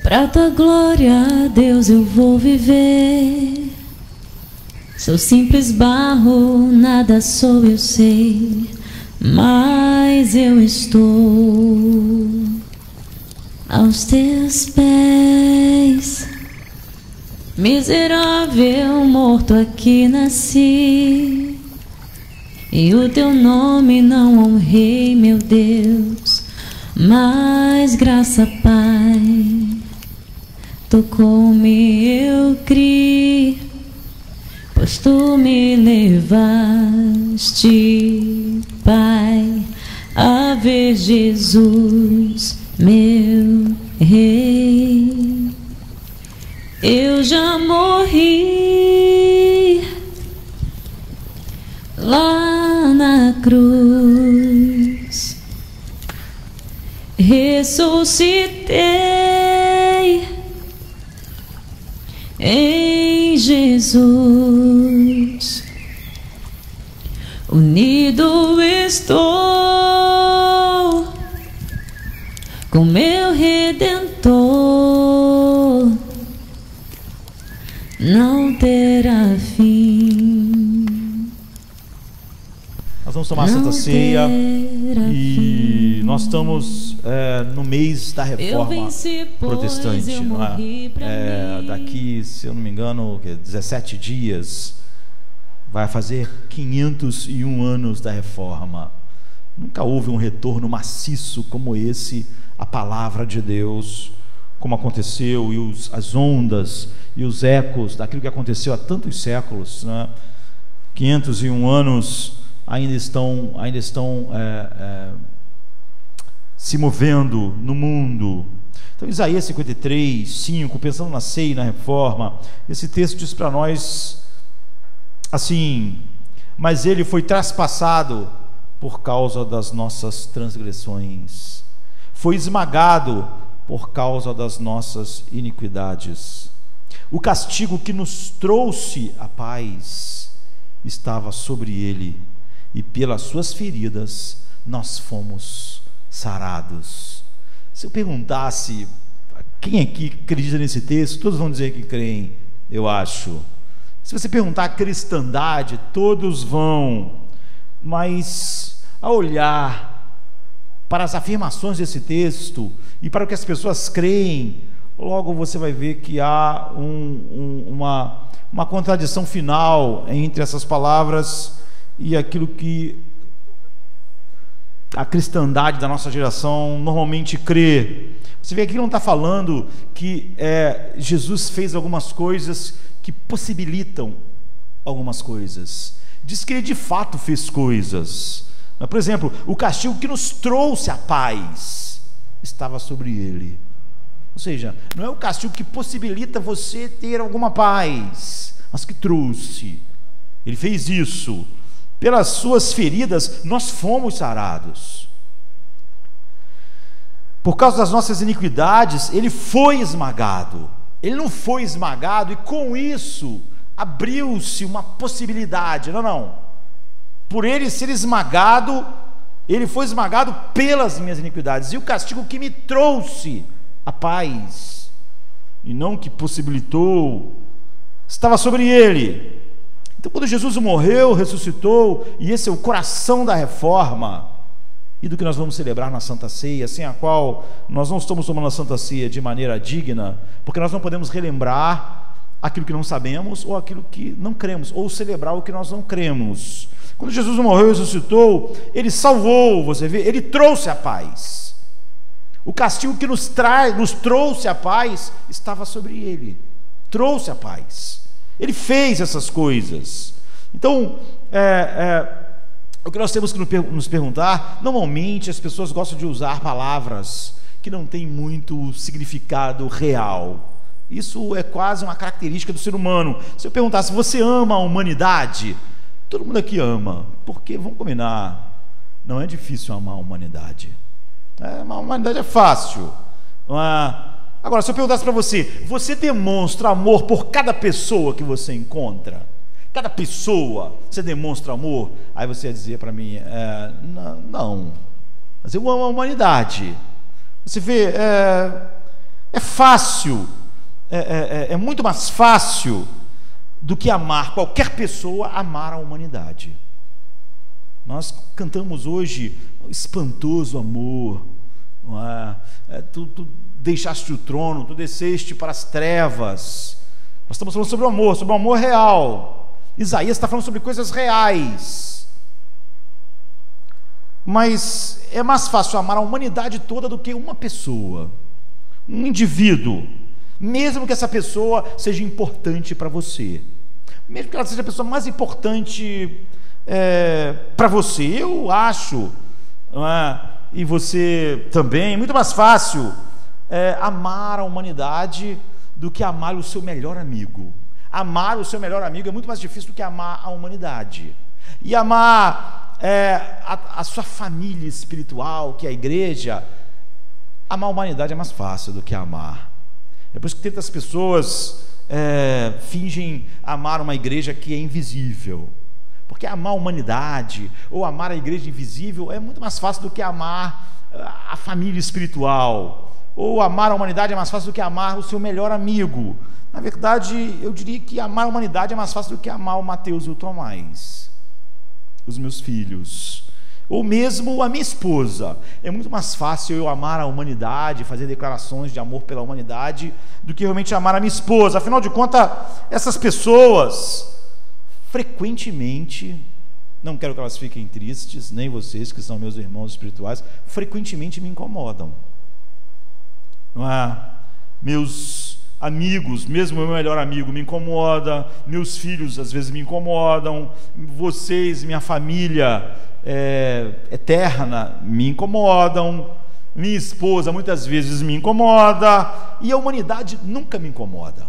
Pra tua glória, Deus, eu vou viver. Sou simples barro, nada sou, eu sei, mas eu estou aos teus pés. Miserável, morto aqui nasci, e o teu nome não honrei, meu Deus, mas graça, Pai, tocou-me, eu criei, pois tu me levaste, Pai, a ver Jesus, meu Rei. Eu já morri lá na cruz, ressuscitei em Jesus, unido estou com meu Redentor, não terá fim. Nós vamos tomar a Santa Ceia e nós estamos no mês da Reforma Protestante, não é? Daqui, se eu não me engano, 17 dias vai fazer 501 anos da Reforma. Nunca houve um retorno maciço como esse à palavra de Deus, como aconteceu, e as ondas e os ecos daquilo que aconteceu há tantos séculos, né? 501 anos ainda estão se movendo no mundo. Então, Isaías 53, 5, pensando na ceia e na reforma, esse texto diz para nós assim: mas ele foi traspassado por causa das nossas transgressões, foi esmagado por causa das nossas iniquidades. O castigo que nos trouxe a paz estava sobre ele, e pelas suas feridas nós fomos sarados. Se eu perguntasse quem aqui acredita nesse texto, todos vão dizer que creem, eu acho. Se você perguntar a cristandade, todos vão, mas ao olhar para as afirmações desse texto e para o que as pessoas creem, logo você vai ver que há uma contradição final entre essas palavras e aquilo que a cristandade da nossa geração normalmente crê. Você vê aqui que não está falando que Jesus fez algumas coisas que possibilitam algumas coisas. Diz que ele de fato fez coisas. Por exemplo, o castigo que nos trouxe a paz estava sobre ele. Ou seja, não é o castigo que possibilita você ter alguma paz, mas que trouxe. Ele fez isso. Pelas suas feridas nós fomos sarados. Por causa das nossas iniquidades ele foi esmagado. Ele não foi esmagado e com isso abriu-se uma possibilidade. Não. Por ele ser esmagado, ele foi esmagado pelas minhas iniquidades, e o castigo que me trouxe a paz, e não que possibilitou, estava sobre ele. Então, quando Jesus morreu, ressuscitou, e esse é o coração da reforma e do que nós vamos celebrar na Santa Ceia, sem a qual nós não estamos tomando a Santa Ceia de maneira digna, porque nós não podemos relembrar aquilo que não sabemos, ou aquilo que não cremos, ou celebrar o que nós não cremos. Quando Jesus morreu e ressuscitou, ele salvou, você vê, ele trouxe a paz. O castigo que nos trouxe a paz estava sobre ele. Trouxe a paz. Ele fez essas coisas. Então, o que nós temos que nos perguntar, normalmente as pessoas gostam de usar palavras que não têm muito significado real. Isso é quase uma característica do ser humano. Se eu perguntasse, você ama a humanidade? Todo mundo aqui ama, porque, vamos combinar, não é difícil amar a humanidade. A humanidade é fácil. Agora, se eu perguntasse para você, você demonstra amor por cada pessoa que você encontra? Cada pessoa, você demonstra amor? Aí você ia dizer para mim, não, mas eu amo a humanidade. Você vê, É fácil, é muito mais fácil do que amar qualquer pessoa, amar a humanidade. Nós cantamos hoje espantoso amor, não é? Tu deixaste o trono, tu desceste para as trevas. Nós estamos falando sobre o amor real. Isaías está falando sobre coisas reais. Mas é mais fácil amar a humanidade toda do que uma pessoa, um indivíduo, mesmo que essa pessoa seja importante para você, mesmo que ela seja a pessoa mais importante para você, eu acho, não é? E você também, é muito mais fácil amar a humanidade do que amar o seu melhor amigo. Amar o seu melhor amigo é muito mais difícil do que amar a humanidade. E amar a sua família espiritual, que é a igreja, amar a humanidade é mais fácil do que amar. É por isso que tantas pessoas fingem amar uma igreja que é invisível. Porque amar a humanidade ou amar a igreja invisível é muito mais fácil do que amar a família espiritual. Ou amar a humanidade é mais fácil do que amar o seu melhor amigo. Na verdade, eu diria que amar a humanidade é mais fácil do que amar o Mateus e o Tomás, os meus filhos, ou mesmo a minha esposa. É muito mais fácil eu amar a humanidade, fazer declarações de amor pela humanidade, do que realmente amar a minha esposa. Afinal de contas, essas pessoas frequentemente, não quero que elas fiquem tristes, nem vocês que são meus irmãos espirituais, frequentemente me incomodam. Não é? Meus amigos, mesmo o meu melhor amigo me incomoda, meus filhos às vezes me incomodam, vocês, minha família eterna me incomodam, minha esposa muitas vezes me incomoda, e a humanidade nunca me incomoda.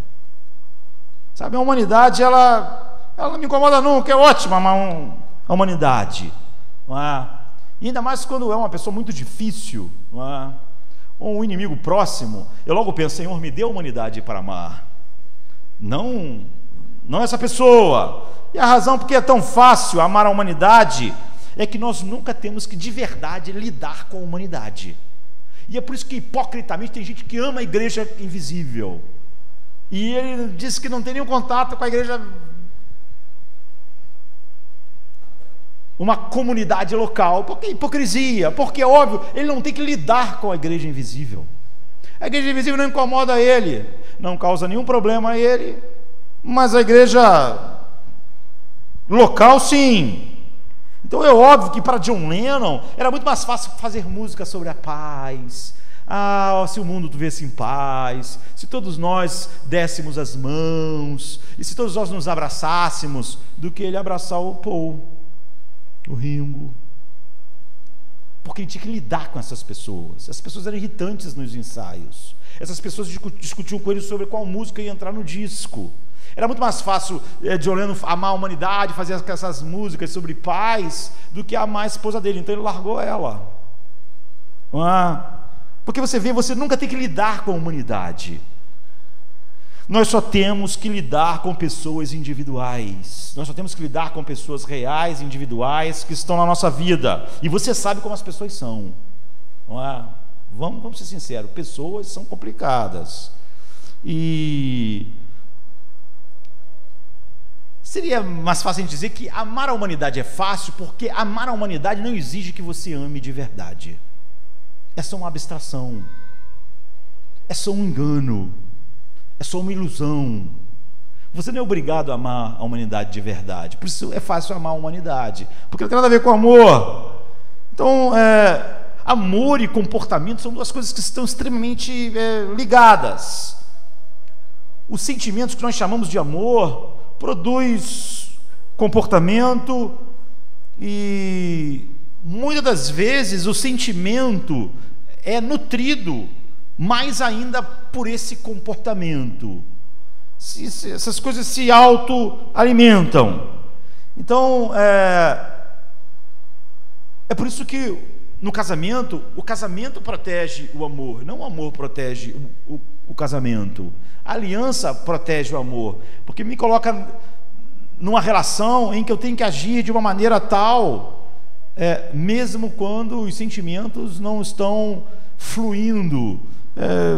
Sabe, a humanidade ela não me incomoda nunca, é ótima a humanidade, não é? E ainda mais quando é uma pessoa muito difícil, não é? Ou um inimigo próximo, eu logo penso, Senhor, me dê a humanidade para amar, não essa pessoa. E a razão porque é tão fácil amar a humanidade é que nós nunca temos que de verdade lidar com a humanidade. E é por isso que hipocritamente tem gente que ama a igreja invisível, e ele diz que não tem nenhum contato com a igreja, uma comunidade local. Porque é hipocrisia, porque é óbvio, ele não tem que lidar com a igreja invisível. A igreja invisível não incomoda ele, não causa nenhum problema a ele, mas a igreja local sim. Então é óbvio que para John Lennon era muito mais fácil fazer música sobre a paz. Se o mundo vivesse em paz, se todos nós dessemos as mãos, e se todos nós nos abraçássemos, do que ele abraçar o Paul, o Ringo, porque ele tinha que lidar com essas pessoas. As pessoas eram irritantes nos ensaios, essas pessoas discutiam com ele sobre qual música ia entrar no disco. Era muito mais fácil John Lennon amar a humanidade, fazer essas músicas sobre paz, do que amar a esposa dele. Então ele largou ela, porque você vê, você nunca tem que lidar com a humanidade. Nós só temos que lidar com pessoas individuais. Nós só temos que lidar com pessoas reais, individuais, que estão na nossa vida. E você sabe como as pessoas são, não é? Vamos ser sinceros, pessoas são complicadas. E seria mais fácil a gente dizer que amar a humanidade é fácil, porque amar a humanidade não exige que você ame de verdade. É só uma abstração, é só um engano, é só uma ilusão. Você não é obrigado a amar a humanidade de verdade. Por isso é fácil amar a humanidade, porque não tem nada a ver com amor. Então, amor e comportamento são duas coisas que estão extremamente ligadas. Os sentimentos que nós chamamos de amor produz comportamento, e muitas das vezes o sentimento é nutrido mais ainda por esse comportamento. Essas coisas se autoalimentam. Então, é por isso que no casamento, o casamento protege o amor, não o amor protege o casamento. A aliança protege o amor, porque me coloca numa relação em que eu tenho que agir de uma maneira tal, mesmo quando os sentimentos não estão fluindo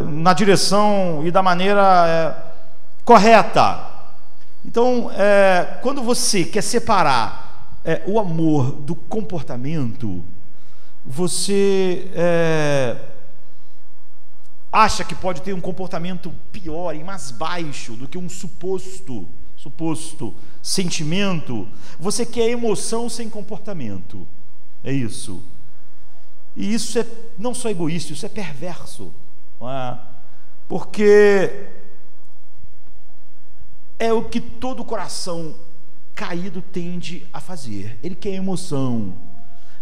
na direção e da maneira correta. Então, quando você quer separar o amor do comportamento, você acha que pode ter um comportamento pior e mais baixo do que um suposto sentimento. Você quer emoção sem comportamento. É isso. E isso é não só egoísta, isso é perverso, não é? Porque é o que todo coração caído tende a fazer. Ele quer emoção,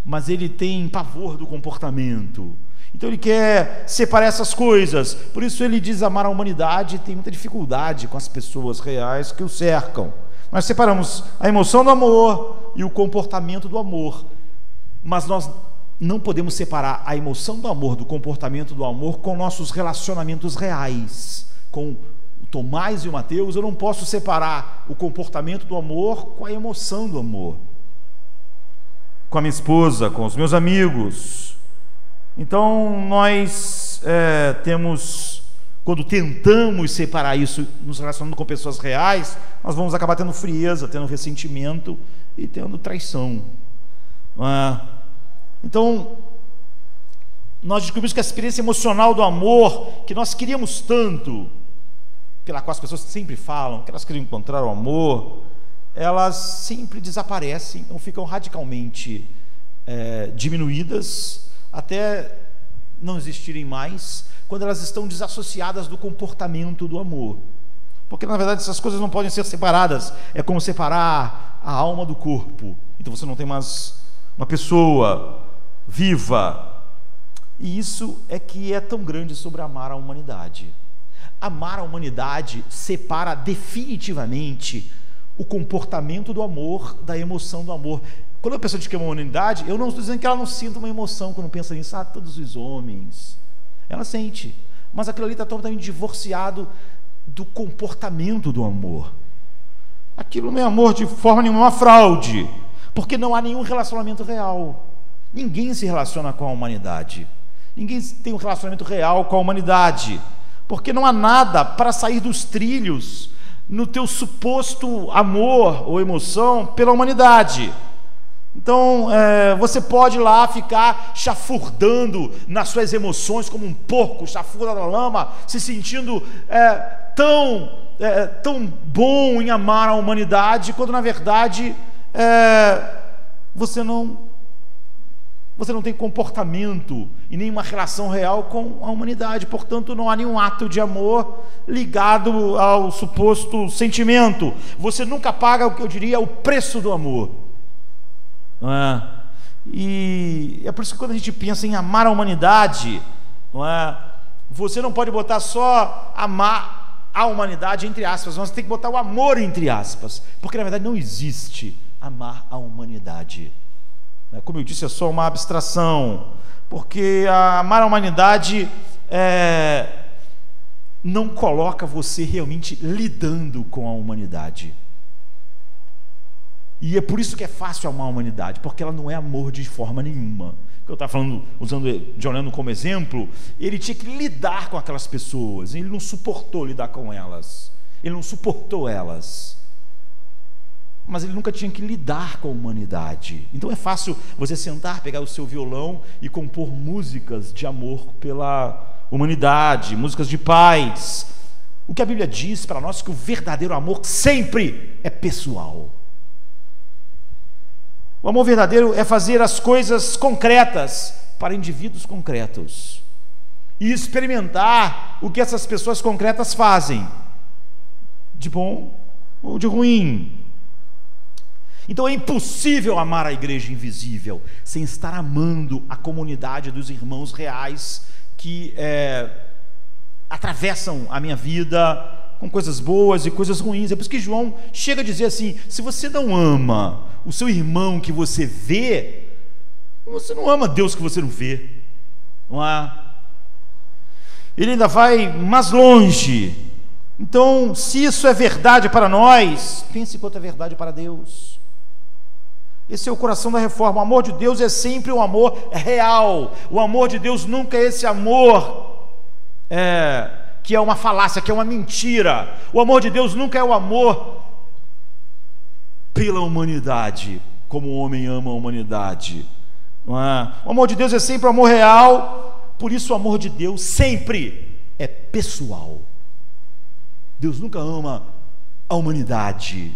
mas ele tem pavor do comportamento. Então ele quer separar essas coisas. Por isso ele diz amar a humanidade e tem muita dificuldade com as pessoas reais que o cercam. Nós separamos a emoção do amor e o comportamento do amor, mas nós não podemos separar a emoção do amor do comportamento do amor com nossos relacionamentos reais. Com o Tomás e o Mateus, eu não posso separar o comportamento do amor com a emoção do amor. Com a minha esposa, com os meus amigos. Então nós temos, quando tentamos separar isso, nos relacionando com pessoas reais, nós vamos acabar tendo frieza, tendo ressentimento e tendo traição. Então, nós descobrimos que a experiência emocional do amor, que nós queríamos tanto, pela qual as pessoas sempre falam, que elas queriam encontrar o amor, elas sempre desaparecem ou ficam radicalmente diminuídas, até não existirem mais, quando elas estão desassociadas do comportamento do amor. Porque na verdade essas coisas não podem ser separadas. É como separar a alma do corpo. Então você não tem mais uma pessoa viva. E isso é que é tão grande sobre amar a humanidade. Amar a humanidade separa definitivamente o comportamento do amor da emoção do amor. Quando a pessoa diz que ama a humanidade, eu não estou dizendo que ela não sinta uma emoção quando pensa nisso. Todos os homens. Ela sente. Mas aquilo ali está totalmente divorciado do comportamento do amor. Aquilo não é amor de forma nenhuma, uma fraude. Porque não há nenhum relacionamento real. Ninguém se relaciona com a humanidade. Ninguém tem um relacionamento real com a humanidade. Porque não há nada para sair dos trilhos no teu suposto amor ou emoção pela humanidade. Então, você pode lá ficar chafurdando nas suas emoções como um porco chafurda na lama, se sentindo tão bom em amar a humanidade, quando na verdade você não tem comportamento e nenhuma relação real com a humanidade. Portanto, não há nenhum ato de amor ligado ao suposto sentimento. Você nunca paga o que eu diria o preço do amor. Não é? E é por isso que quando a gente pensa em amar a humanidade, não é? Você não pode botar só amar a humanidade entre aspas, mas você tem que botar o amor entre aspas, porque na verdade não existe amar a humanidade. Como eu disse, é só uma abstração, porque amar a humanidade não coloca você realmente lidando com a humanidade. E é por isso que é fácil amar a humanidade, porque ela não é amor de forma nenhuma. Eu estava falando, usando John Lennon como exemplo, ele tinha que lidar com aquelas pessoas, ele não suportou lidar com elas, ele não suportou elas, mas ele nunca tinha que lidar com a humanidade. Então é fácil você sentar, pegar o seu violão e compor músicas de amor pela humanidade, músicas de paz. O que a Bíblia diz para nós é que o verdadeiro amor sempre é pessoal. O amor verdadeiro é fazer as coisas concretas para indivíduos concretos e experimentar o que essas pessoas concretas fazem, de bom ou de ruim. Então é impossível amar a igreja invisível sem estar amando a comunidade dos irmãos reais que atravessam a minha vida com coisas boas e coisas ruins. É por isso que João chega a dizer assim: se você não ama o seu irmão que você vê, você não ama Deus que você não vê, não é? Ele ainda vai mais longe. Então, se isso é verdade para nós, pense quanto é verdade para Deus. Esse é o coração da reforma. O amor de Deus é sempre um amor real. O amor de Deus nunca é esse amor que é uma falácia, que é uma mentira. O amor de Deus nunca é o amor pela humanidade, como o homem ama a humanidade. Não é? O amor de Deus é sempre o amor real, por isso o amor de Deus sempre é pessoal. Deus nunca ama a humanidade.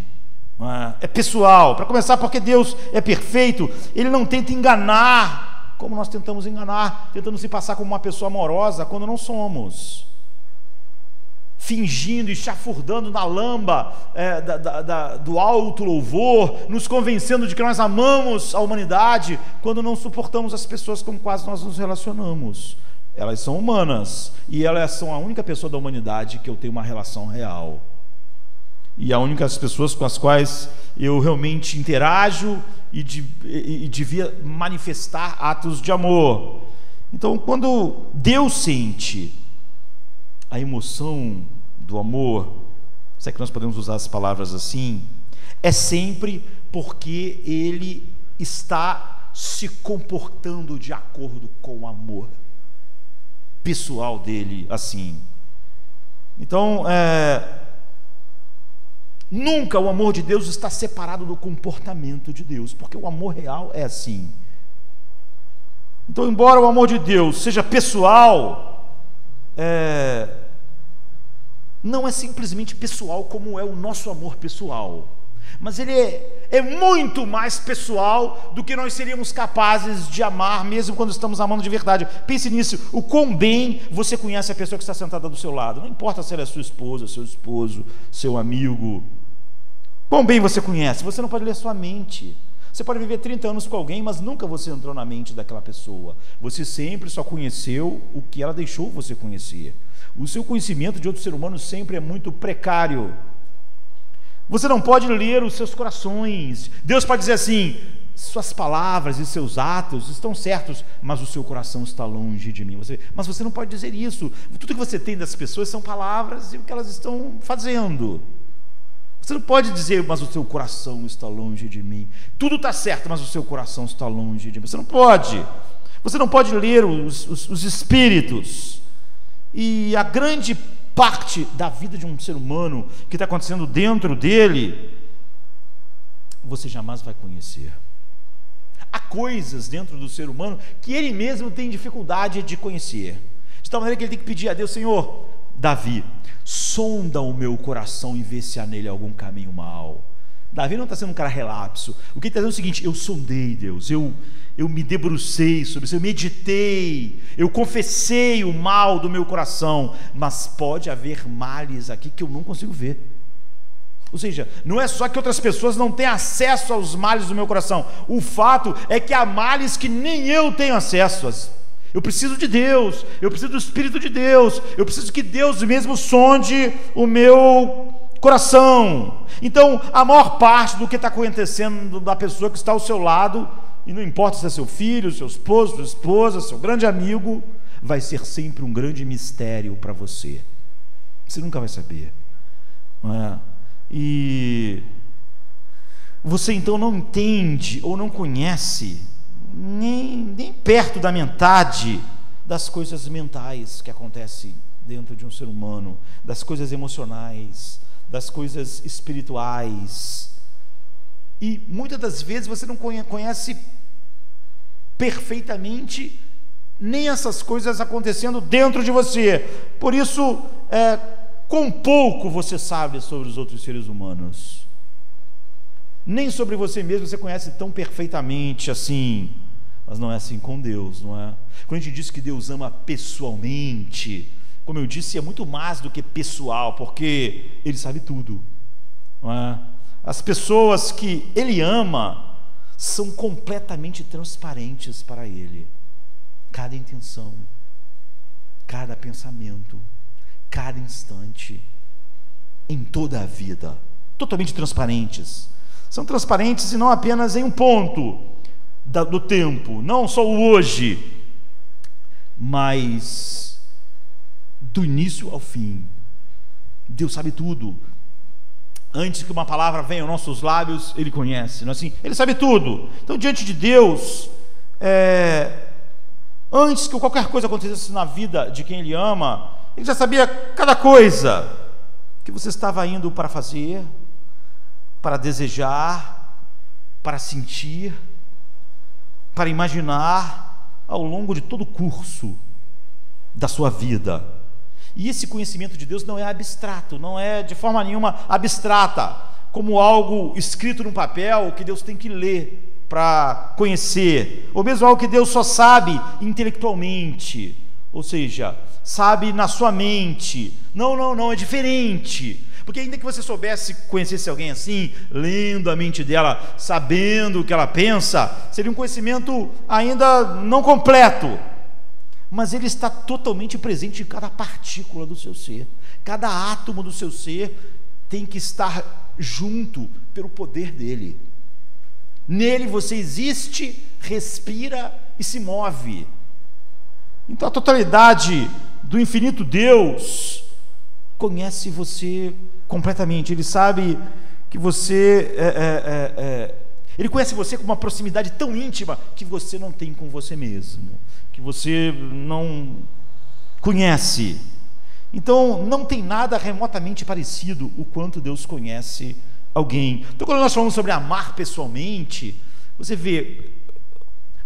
É pessoal, para começar, porque Deus é perfeito, Ele não tenta enganar, como nós tentamos enganar, tentando se passar como uma pessoa amorosa, quando não somos, fingindo e chafurdando na lamba do alto louvor, nos convencendo de que nós amamos a humanidade, quando não suportamos as pessoas com quais nós nos relacionamos. Elas são humanas, e elas são a única pessoa da humanidade que eu tenho uma relação real, e a única pessoas com as quais eu realmente interajo e devia manifestar atos de amor. Então, quando Deus sente a emoção do amor, se é que nós podemos usar as palavras assim, é sempre porque Ele está se comportando de acordo com o amor pessoal dele, assim. Então, nunca o amor de Deus está separado do comportamento de Deus, porque o amor real é assim. Então, embora o amor de Deus seja pessoal, não é simplesmente pessoal como é o nosso amor pessoal, mas ele é muito mais pessoal do que nós seríamos capazes de amar, mesmo quando estamos amando de verdade. Pense nisso, o quão bem você conhece a pessoa que está sentada do seu lado, não importa se ela é sua esposa, seu esposo, seu amigo. Quão bem você conhece, você não pode ler sua mente. Você pode viver 30 anos com alguém, mas nunca você entrou na mente daquela pessoa. Você sempre só conheceu o que ela deixou você conhecer. O seu conhecimento de outro ser humano sempre é muito precário. Você não pode ler os seus corações. Deus pode dizer assim: suas palavras e seus atos estão certos, mas o seu coração está longe de mim. Mas você não pode dizer isso. Tudo que você tem das pessoas são palavras e o que elas estão fazendo. Você não pode dizer: mas o seu coração está longe de mim. Tudo está certo, mas o seu coração está longe de mim. Você não pode. Você não pode ler os espíritos. E a grande parte da vida de um ser humano que está acontecendo dentro dele, você jamais vai conhecer. Há coisas dentro do ser humano que ele mesmo tem dificuldade de conhecer, de tal maneira que ele tem que pedir a Deus: Senhor, Davi, sonda o meu coração e vê se há nele algum caminho mau. Davi não está sendo um cara relapso. O que ele está dizendo é o seguinte: eu sondei, Deus, eu me debrucei sobre isso, eu meditei, eu confessei o mal do meu coração, mas pode haver males aqui que eu não consigo ver. Ou seja, não é só que outras pessoas não têm acesso aos males do meu coração, o fato é que há males que nem eu tenho acesso. Eu preciso de Deus, eu preciso do Espírito de Deus, eu preciso que Deus mesmo sonde o meu coração. Então, a maior parte do que está acontecendo da pessoa que está ao seu lado, e não importa se é seu filho, seu esposo, sua esposa, seu grande amigo, vai ser sempre um grande mistério para você. Você nunca vai saber, não é? E você então não entende ou não conhece nem perto da metade das coisas mentais que acontecem dentro de um ser humano, das coisas emocionais, das coisas espirituais. E muitas das vezes você não conhece perfeitamente nem essas coisas acontecendo dentro de você. Por isso, com pouco você sabe sobre os outros seres humanos. Nem sobre você mesmo você conhece tão perfeitamente assim. Mas não é assim com Deus, não é? Quando a gente diz que Deus ama pessoalmente, como eu disse, é muito mais do que pessoal, porque Ele sabe tudo, não é? As pessoas que Ele ama são completamente transparentes para Ele. Cada intenção, cada pensamento, cada instante, em toda a vida, totalmente transparentes. São transparentes e não apenas em um ponto do tempo, não só o hoje, mas do início ao fim. Deus sabe tudo. Antes que uma palavra venha aos nossos lábios, Ele conhece, não é assim? Ele sabe tudo. Então, diante de Deus, antes que qualquer coisa acontecesse na vida de quem Ele ama, Ele já sabia cada coisa que você estava indo para fazer, para desejar, para sentir, para imaginar ao longo de todo o curso da sua vida. E esse conhecimento de Deus não é abstrato, não é de forma nenhuma abstrata, como algo escrito num papel que Deus tem que ler para conhecer, ou mesmo algo que Deus só sabe intelectualmente, ou seja, sabe na sua mente. Não, é diferente. Porque ainda que você soubesse, conhecesse alguém assim, lendo a mente dela, sabendo o que ela pensa, seria um conhecimento ainda não completo. Mas ele está totalmente presente em cada partícula do seu ser. Cada átomo do seu ser tem que estar junto pelo poder dele. Nele você existe, respira e se move. Então a totalidade do infinito Deus conhece você completamente. Ele sabe que você ele conhece você com uma proximidade tão íntima que você não tem com você mesmo, que você não conhece. Então não tem nada remotamente parecido o quanto Deus conhece alguém. Então quando nós falamos sobre amar pessoalmente, você vê,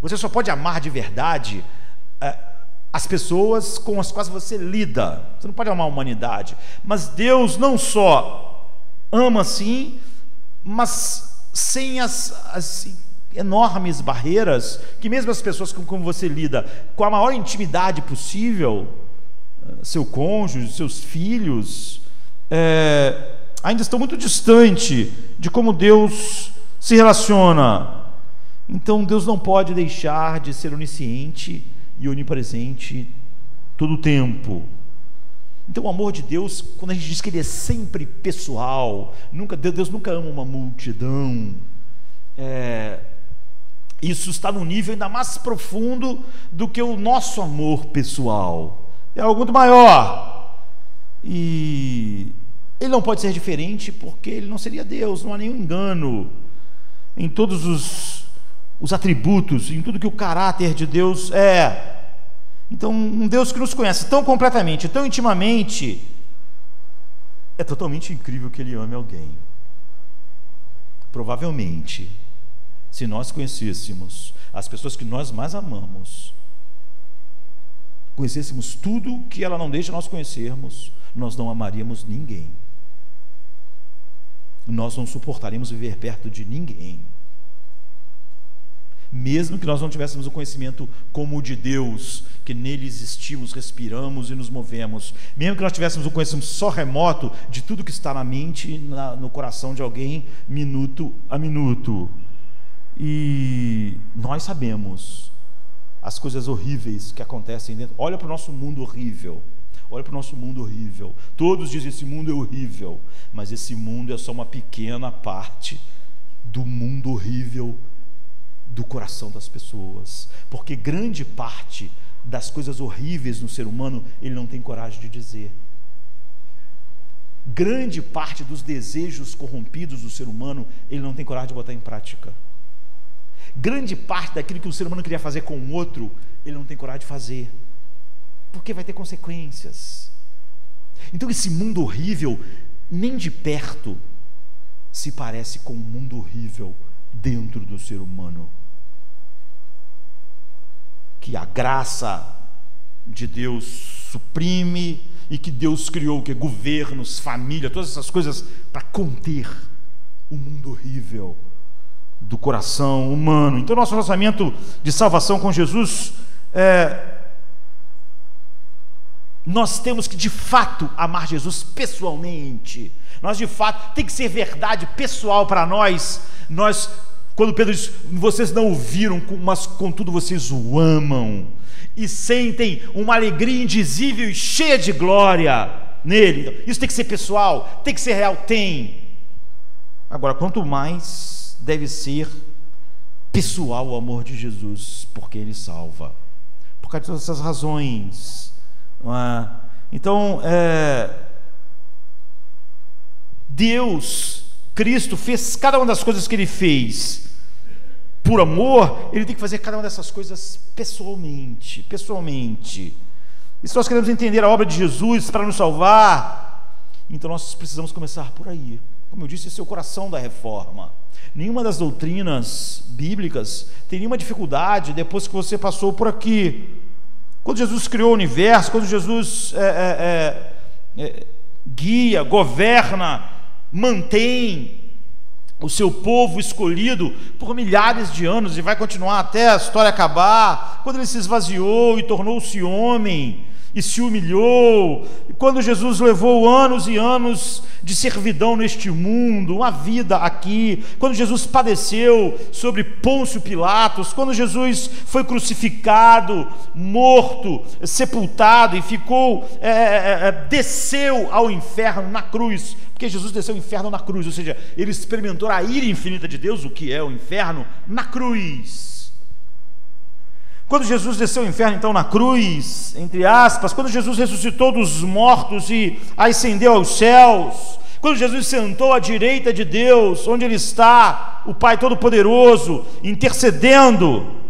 você só pode amar de verdade as pessoas com as quais você lida. Você não pode amar a humanidade. Mas Deus não só ama assim, mas sem as enormes barreiras que mesmo as pessoas com como você lida com a maior intimidade possível, seu cônjuge, seus filhos, ainda estão muito distante de como Deus se relaciona. Então Deus não pode deixar de ser onisciente e onipresente todo o tempo. Então o amor de Deus, quando a gente diz que ele é sempre pessoal, Deus nunca ama uma multidão, isso está num nível ainda mais profundo do que o nosso amor pessoal. É algo muito maior. E ele não pode ser diferente, porque ele não seria Deus. Não há nenhum engano em todos os atributos, em tudo que o caráter de Deus é. Então um Deus que nos conhece tão completamente, tão intimamente, é totalmente incrível que ele ame alguém. Provavelmente, se nós conhecêssemos as pessoas que nós mais amamos, conhecêssemos tudo que ela não deixa nós conhecermos, nós não amaríamos ninguém. Nós não suportaríamos viver perto de ninguém. Mesmo que nós não tivéssemos o conhecimento como o de Deus, que nele existimos, respiramos e nos movemos, mesmo que nós tivéssemos o conhecimento só remoto de tudo que está na mente, no coração de alguém, minuto a minuto, e nós sabemos as coisas horríveis que acontecem dentro. Olha para o nosso mundo horrível. Olha para o nosso mundo horrível. Todos dizem: esse mundo é horrível. Mas esse mundo é só uma pequena parte do mundo horrível do coração das pessoas. Porque grande parte das coisas horríveis no ser humano ele não tem coragem de dizer. Grande parte dos desejos corrompidos do ser humano ele não tem coragem de botar em prática. Grande parte daquilo que o ser humano queria fazer com o outro ele não tem coragem de fazer, porque vai ter consequências. Então esse mundo horrível nem de perto se parece com o mundo horrível dentro do ser humano, que a graça de Deus suprime e que Deus criou, que é governos, família, todas essas coisas para conter o mundo horrível do coração humano. Então nosso relacionamento de salvação com Jesus nós temos que de fato amar Jesus pessoalmente. Nós de fato tem que ser verdade pessoal para nós. Quando Pedro diz: vocês não o viram, mas contudo vocês o amam e sentem uma alegria indizível e cheia de glória nele. Então, isso tem que ser pessoal, tem que ser real, tem. Agora, quanto mais deve ser pessoal o amor de Jesus, porque ele salva, por causa de todas essas razões, não é? Então Deus, Cristo, fez cada uma das coisas que ele fez por amor. Ele tem que fazer cada uma dessas coisas pessoalmente. E se nós queremos entender a obra de Jesus para nos salvar, então nós precisamos começar por aí. Como eu disse, esse é o coração da reforma. Nenhuma das doutrinas bíblicas tem nenhuma dificuldade depois que você passou por aqui. Quando Jesus criou o universo, quando Jesus guia, governa, mantém o seu povo escolhido por milhares de anos e vai continuar até a história acabar, quando ele se esvaziou e tornou-se homem e se humilhou, e quando Jesus levou anos e anos de servidão neste mundo, uma vida aqui, quando Jesus padeceu sobre Pôncio Pilatos, quando Jesus foi crucificado, morto, sepultado e ficou, desceu ao inferno na cruz, porque Jesus desceu ao inferno na cruz, ou seja, ele experimentou a ira infinita de Deus, o que é o inferno, na cruz. Quando Jesus desceu ao inferno, então, na cruz, entre aspas, quando Jesus ressuscitou dos mortos e ascendeu aos céus, quando Jesus sentou à direita de Deus, onde Ele está, o Pai Todo-Poderoso, intercedendo,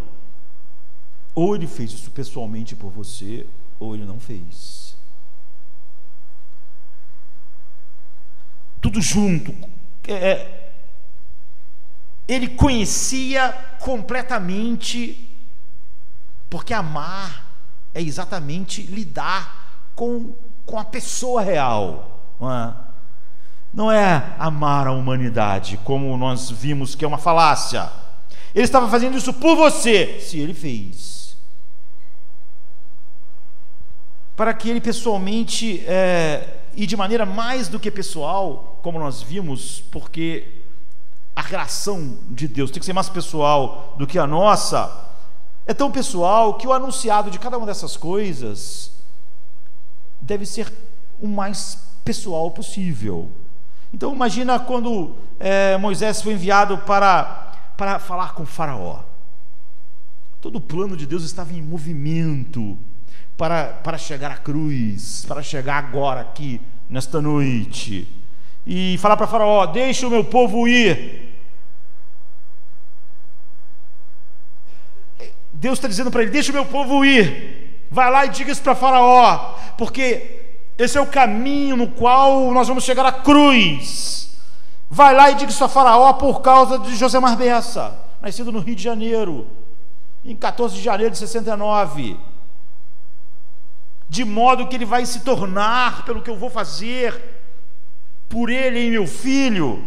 ou Ele fez isso pessoalmente por você, ou Ele não fez. Tudo junto. Ele conhecia completamente, porque amar é exatamente lidar com a pessoa real, não é? Não é amar a humanidade, como nós vimos que é uma falácia. Ele estava fazendo isso por você, se Ele fez. Para que Ele pessoalmente, e de maneira mais do que pessoal, como nós vimos, porque a relação de Deus tem que ser mais pessoal do que a nossa, é tão pessoal que o anunciado de cada uma dessas coisas deve ser o mais pessoal possível. Então imagina quando Moisés foi enviado para falar com Faraó. Todo o plano de Deus estava em movimento para chegar à cruz, para chegar agora aqui, nesta noite, e falar para Faraó: deixa o meu povo ir. Deus está dizendo para ele: deixa o meu povo ir, vai lá e diga isso para Faraó, porque esse é o caminho no qual nós vamos chegar à cruz. Vai lá e diga isso a Faraó por causa de Josemar Bessa, nascido no Rio de Janeiro, em 14 de janeiro de 69, de modo que ele vai se tornar, pelo que eu vou fazer por ele em meu filho,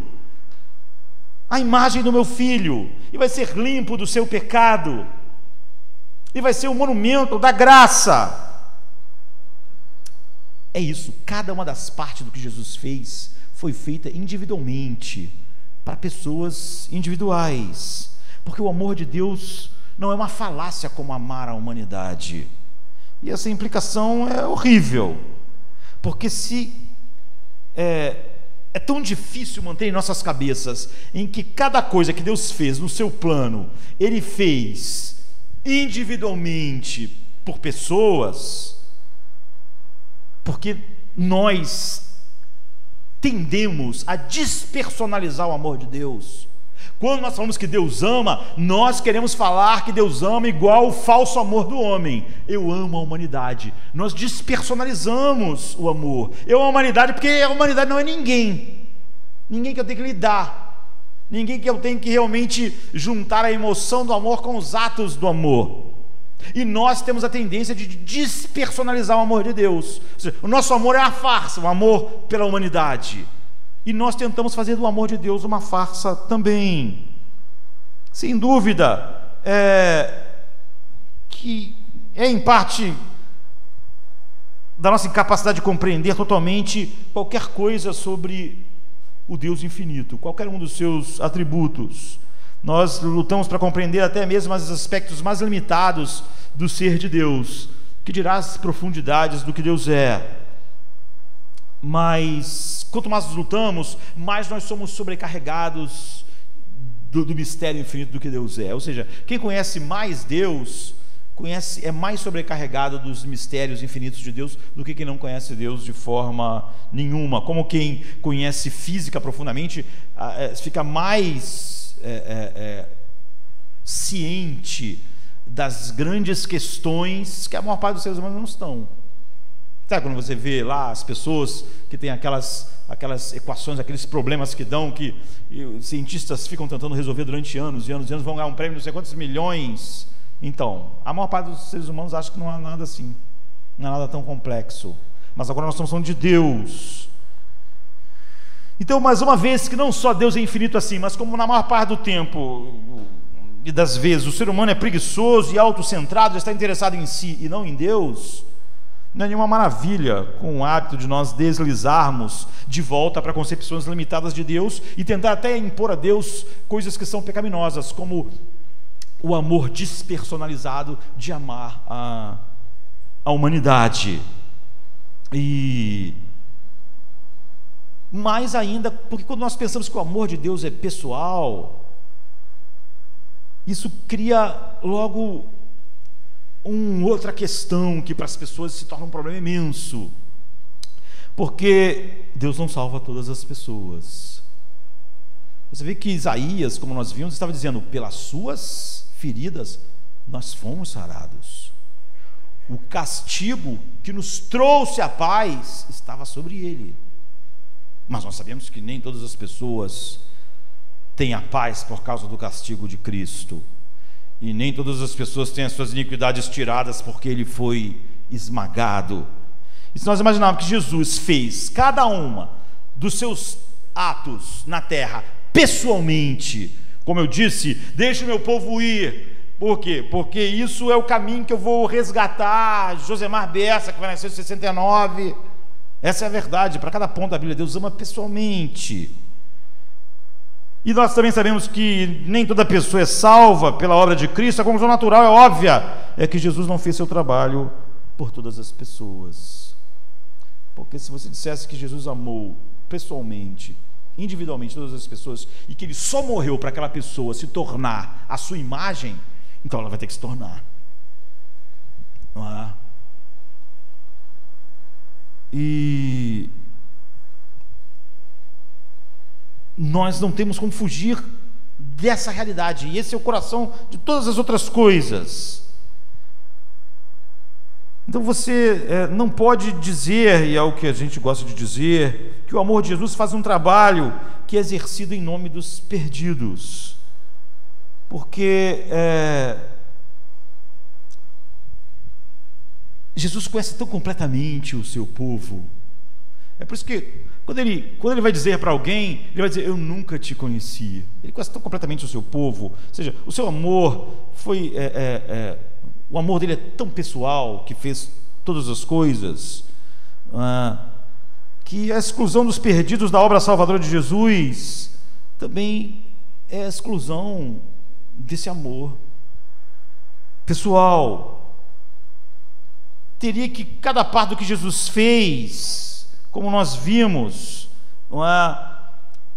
a imagem do meu filho, e vai ser limpo do seu pecado, e vai ser um monumento da graça. É isso, cada uma das partes do que Jesus fez foi feita individualmente, para pessoas individuais, porque o amor de Deus não é uma falácia como amar a humanidade. E essa implicação é horrível, porque se é tão difícil manter em nossas cabeças em que cada coisa que Deus fez no seu plano, Ele fez individualmente por pessoas, porque nós tendemos a despersonalizar o amor de Deus. Quando nós falamos que Deus ama, nós queremos falar que Deus ama igual o falso amor do homem. Eu amo a humanidade. Nós despersonalizamos o amor. Eu amo a humanidade porque a humanidade não é ninguém. Ninguém que eu tenho que lidar. Ninguém que eu tenho que realmente juntar a emoção do amor com os atos do amor. E nós temos a tendência de despersonalizar o amor de Deus. Ou seja, o nosso amor é uma farsa, o amor pela humanidade. E nós tentamos fazer do amor de Deus uma farsa também. Sem dúvida, que é em parte da nossa incapacidade de compreender totalmente qualquer coisa sobre o Deus infinito, qualquer um dos seus atributos. Nós lutamos para compreender até mesmo os aspectos mais limitados do ser de Deus, que dirá as profundidades do que Deus é. Mas quanto mais nós lutamos, mais nós somos sobrecarregados do mistério infinito do que Deus é. Ou seja, quem conhece mais Deus é mais sobrecarregado dos mistérios infinitos de Deus do que quem não conhece Deus de forma nenhuma. Como quem conhece física profundamente fica mais ciente das grandes questões que a maior parte dos seres humanos não estão. Sabe quando você vê lá as pessoas que têm aquelas equações, aqueles problemas que dão, que os cientistas ficam tentando resolver durante anos e anos e anos, vão ganhar um prêmio de não sei quantos milhões. Então, a maior parte dos seres humanos acha que não há nada assim, não é nada tão complexo. Mas agora nós estamos falando de Deus. Então, mais uma vez, que não só Deus é infinito assim, mas como na maior parte do tempo e das vezes o ser humano é preguiçoso e autocentrado, está interessado em si e não em Deus, não é nenhuma maravilha com o hábito de nós deslizarmos de volta para concepções limitadas de Deus e tentar até impor a Deus coisas que são pecaminosas, como o amor despersonalizado de amar a humanidade. E mais ainda, porque quando nós pensamos que o amor de Deus é pessoal, isso cria logo outra questão que para as pessoas se torna um problema imenso, porque Deus não salva todas as pessoas. Você vê que Isaías, como nós vimos, estava dizendo: pelas suas feridas nós fomos sarados. O castigo que nos trouxe a paz estava sobre ele. Mas nós sabemos que nem todas as pessoas têm a paz por causa do castigo de Cristo. E nem todas as pessoas têm as suas iniquidades tiradas porque ele foi esmagado. E se nós imaginarmos que Jesus fez cada uma dos seus atos na terra pessoalmente, como eu disse, deixe o meu povo ir. Por quê? Porque isso é o caminho que eu vou resgatar Josemar Bessa, que vai nascer em 69. Essa é a verdade. Para cada ponto da Bíblia, Deus ama pessoalmente. E nós também sabemos que nem toda pessoa é salva pela obra de Cristo. A conclusão natural é óbvia, é que Jesus não fez seu trabalho por todas as pessoas. Porque se você dissesse que Jesus amou pessoalmente, individualmente todas as pessoas, e que ele só morreu para aquela pessoa se tornar a sua imagem, então ela vai ter que se tornar, não é? E nós não temos como fugir dessa realidade, e esse é o coração de todas as outras coisas. Então você não pode dizer, e é o que a gente gosta de dizer, que o amor de Jesus faz um trabalho que é exercido em nome dos perdidos, porque Jesus conhece tão completamente o seu povo. É por isso que quando ele vai dizer para alguém, ele vai dizer: eu nunca te conheci. Ele conhece tão completamente o seu povo, ou seja, o seu amor foi o amor dele é tão pessoal, que fez todas as coisas, que a exclusão dos perdidos da obra salvadora de Jesus também é a exclusão desse amor pessoal. Teria que cada parte do que Jesus fez, como nós vimos,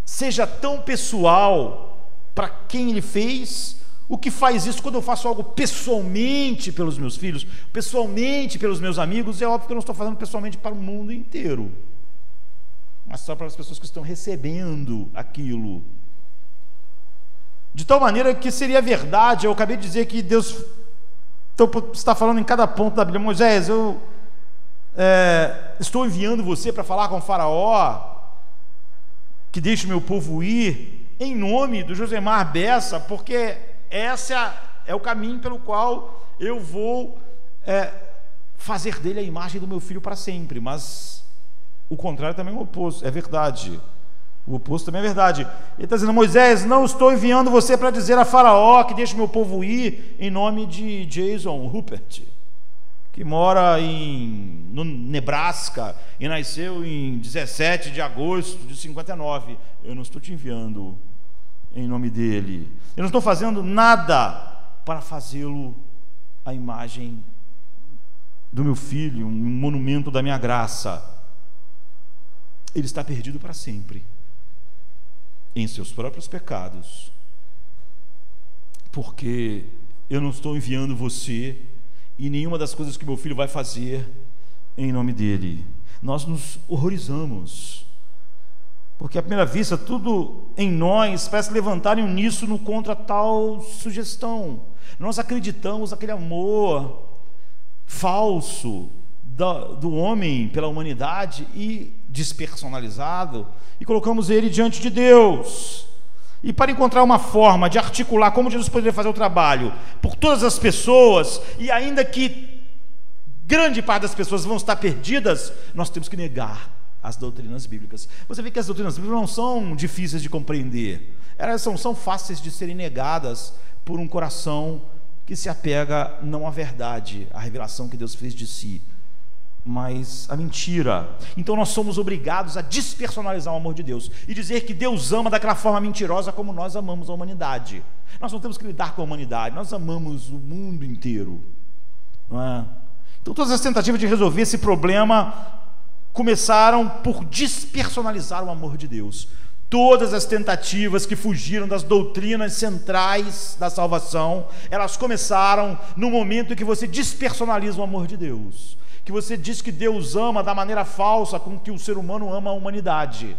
seja tão pessoal para quem ele fez. O que faz isso quando eu faço algo pessoalmente pelos meus filhos, pessoalmente pelos meus amigos? É óbvio que eu não estou fazendo pessoalmente para o mundo inteiro, mas só para as pessoas que estão recebendo aquilo. De tal maneira que seria verdade, eu acabei de dizer que Deus está falando em cada ponto da Bíblia: Moisés, eu estou enviando você para falar com o faraó que deixe o meu povo ir, em nome do Josemar Bessa, porque esse é o caminho pelo qual eu vou fazer dele a imagem do meu filho para sempre. Mas o contrário também é o oposto, é verdade. O oposto também é verdade. Ele está dizendo: Moisés, não estou enviando você para dizer a faraó que deixe meu povo ir, em nome de Jason Rupert, que mora no Nebraska e nasceu em 17 de agosto de 59. Eu não estou te enviando em nome dele. Eu não estou fazendo nada para fazê-lo a imagem do meu filho, um monumento da minha graça. Ele está perdido para sempre em seus próprios pecados, porque eu não estou enviando você e nenhuma das coisas que meu filho vai fazer em nome dele. Nós nos horrorizamos, porque à primeira vista tudo em nós parece levantar em uníssono contra tal sugestão. Nós acreditamos naquele amor falso do homem pela humanidade e despersonalizado, e colocamos ele diante de Deus. E para encontrar uma forma de articular como Jesus poderia fazer o trabalho por todas as pessoas, e ainda que grande parte das pessoas vão estar perdidas, nós temos que negar as doutrinas bíblicas. Você vê que as doutrinas bíblicas não são difíceis de compreender, elas são fáceis de serem negadas por um coração que se apega não à verdade, à revelação que Deus fez de si, mas a mentira. Então nós somos obrigados a despersonalizar o amor de Deus e dizer que Deus ama daquela forma mentirosa como nós amamos a humanidade. Nós não temos que lidar com a humanidade, nós amamos o mundo inteiro, não é? Então todas as tentativas de resolver esse problema começaram por despersonalizar o amor de Deus. Todas as tentativas que fugiram das doutrinas centrais da salvação, elas começaram no momento em que você despersonaliza o amor de Deus, que você diz que Deus ama da maneira falsa com que o ser humano ama a humanidade.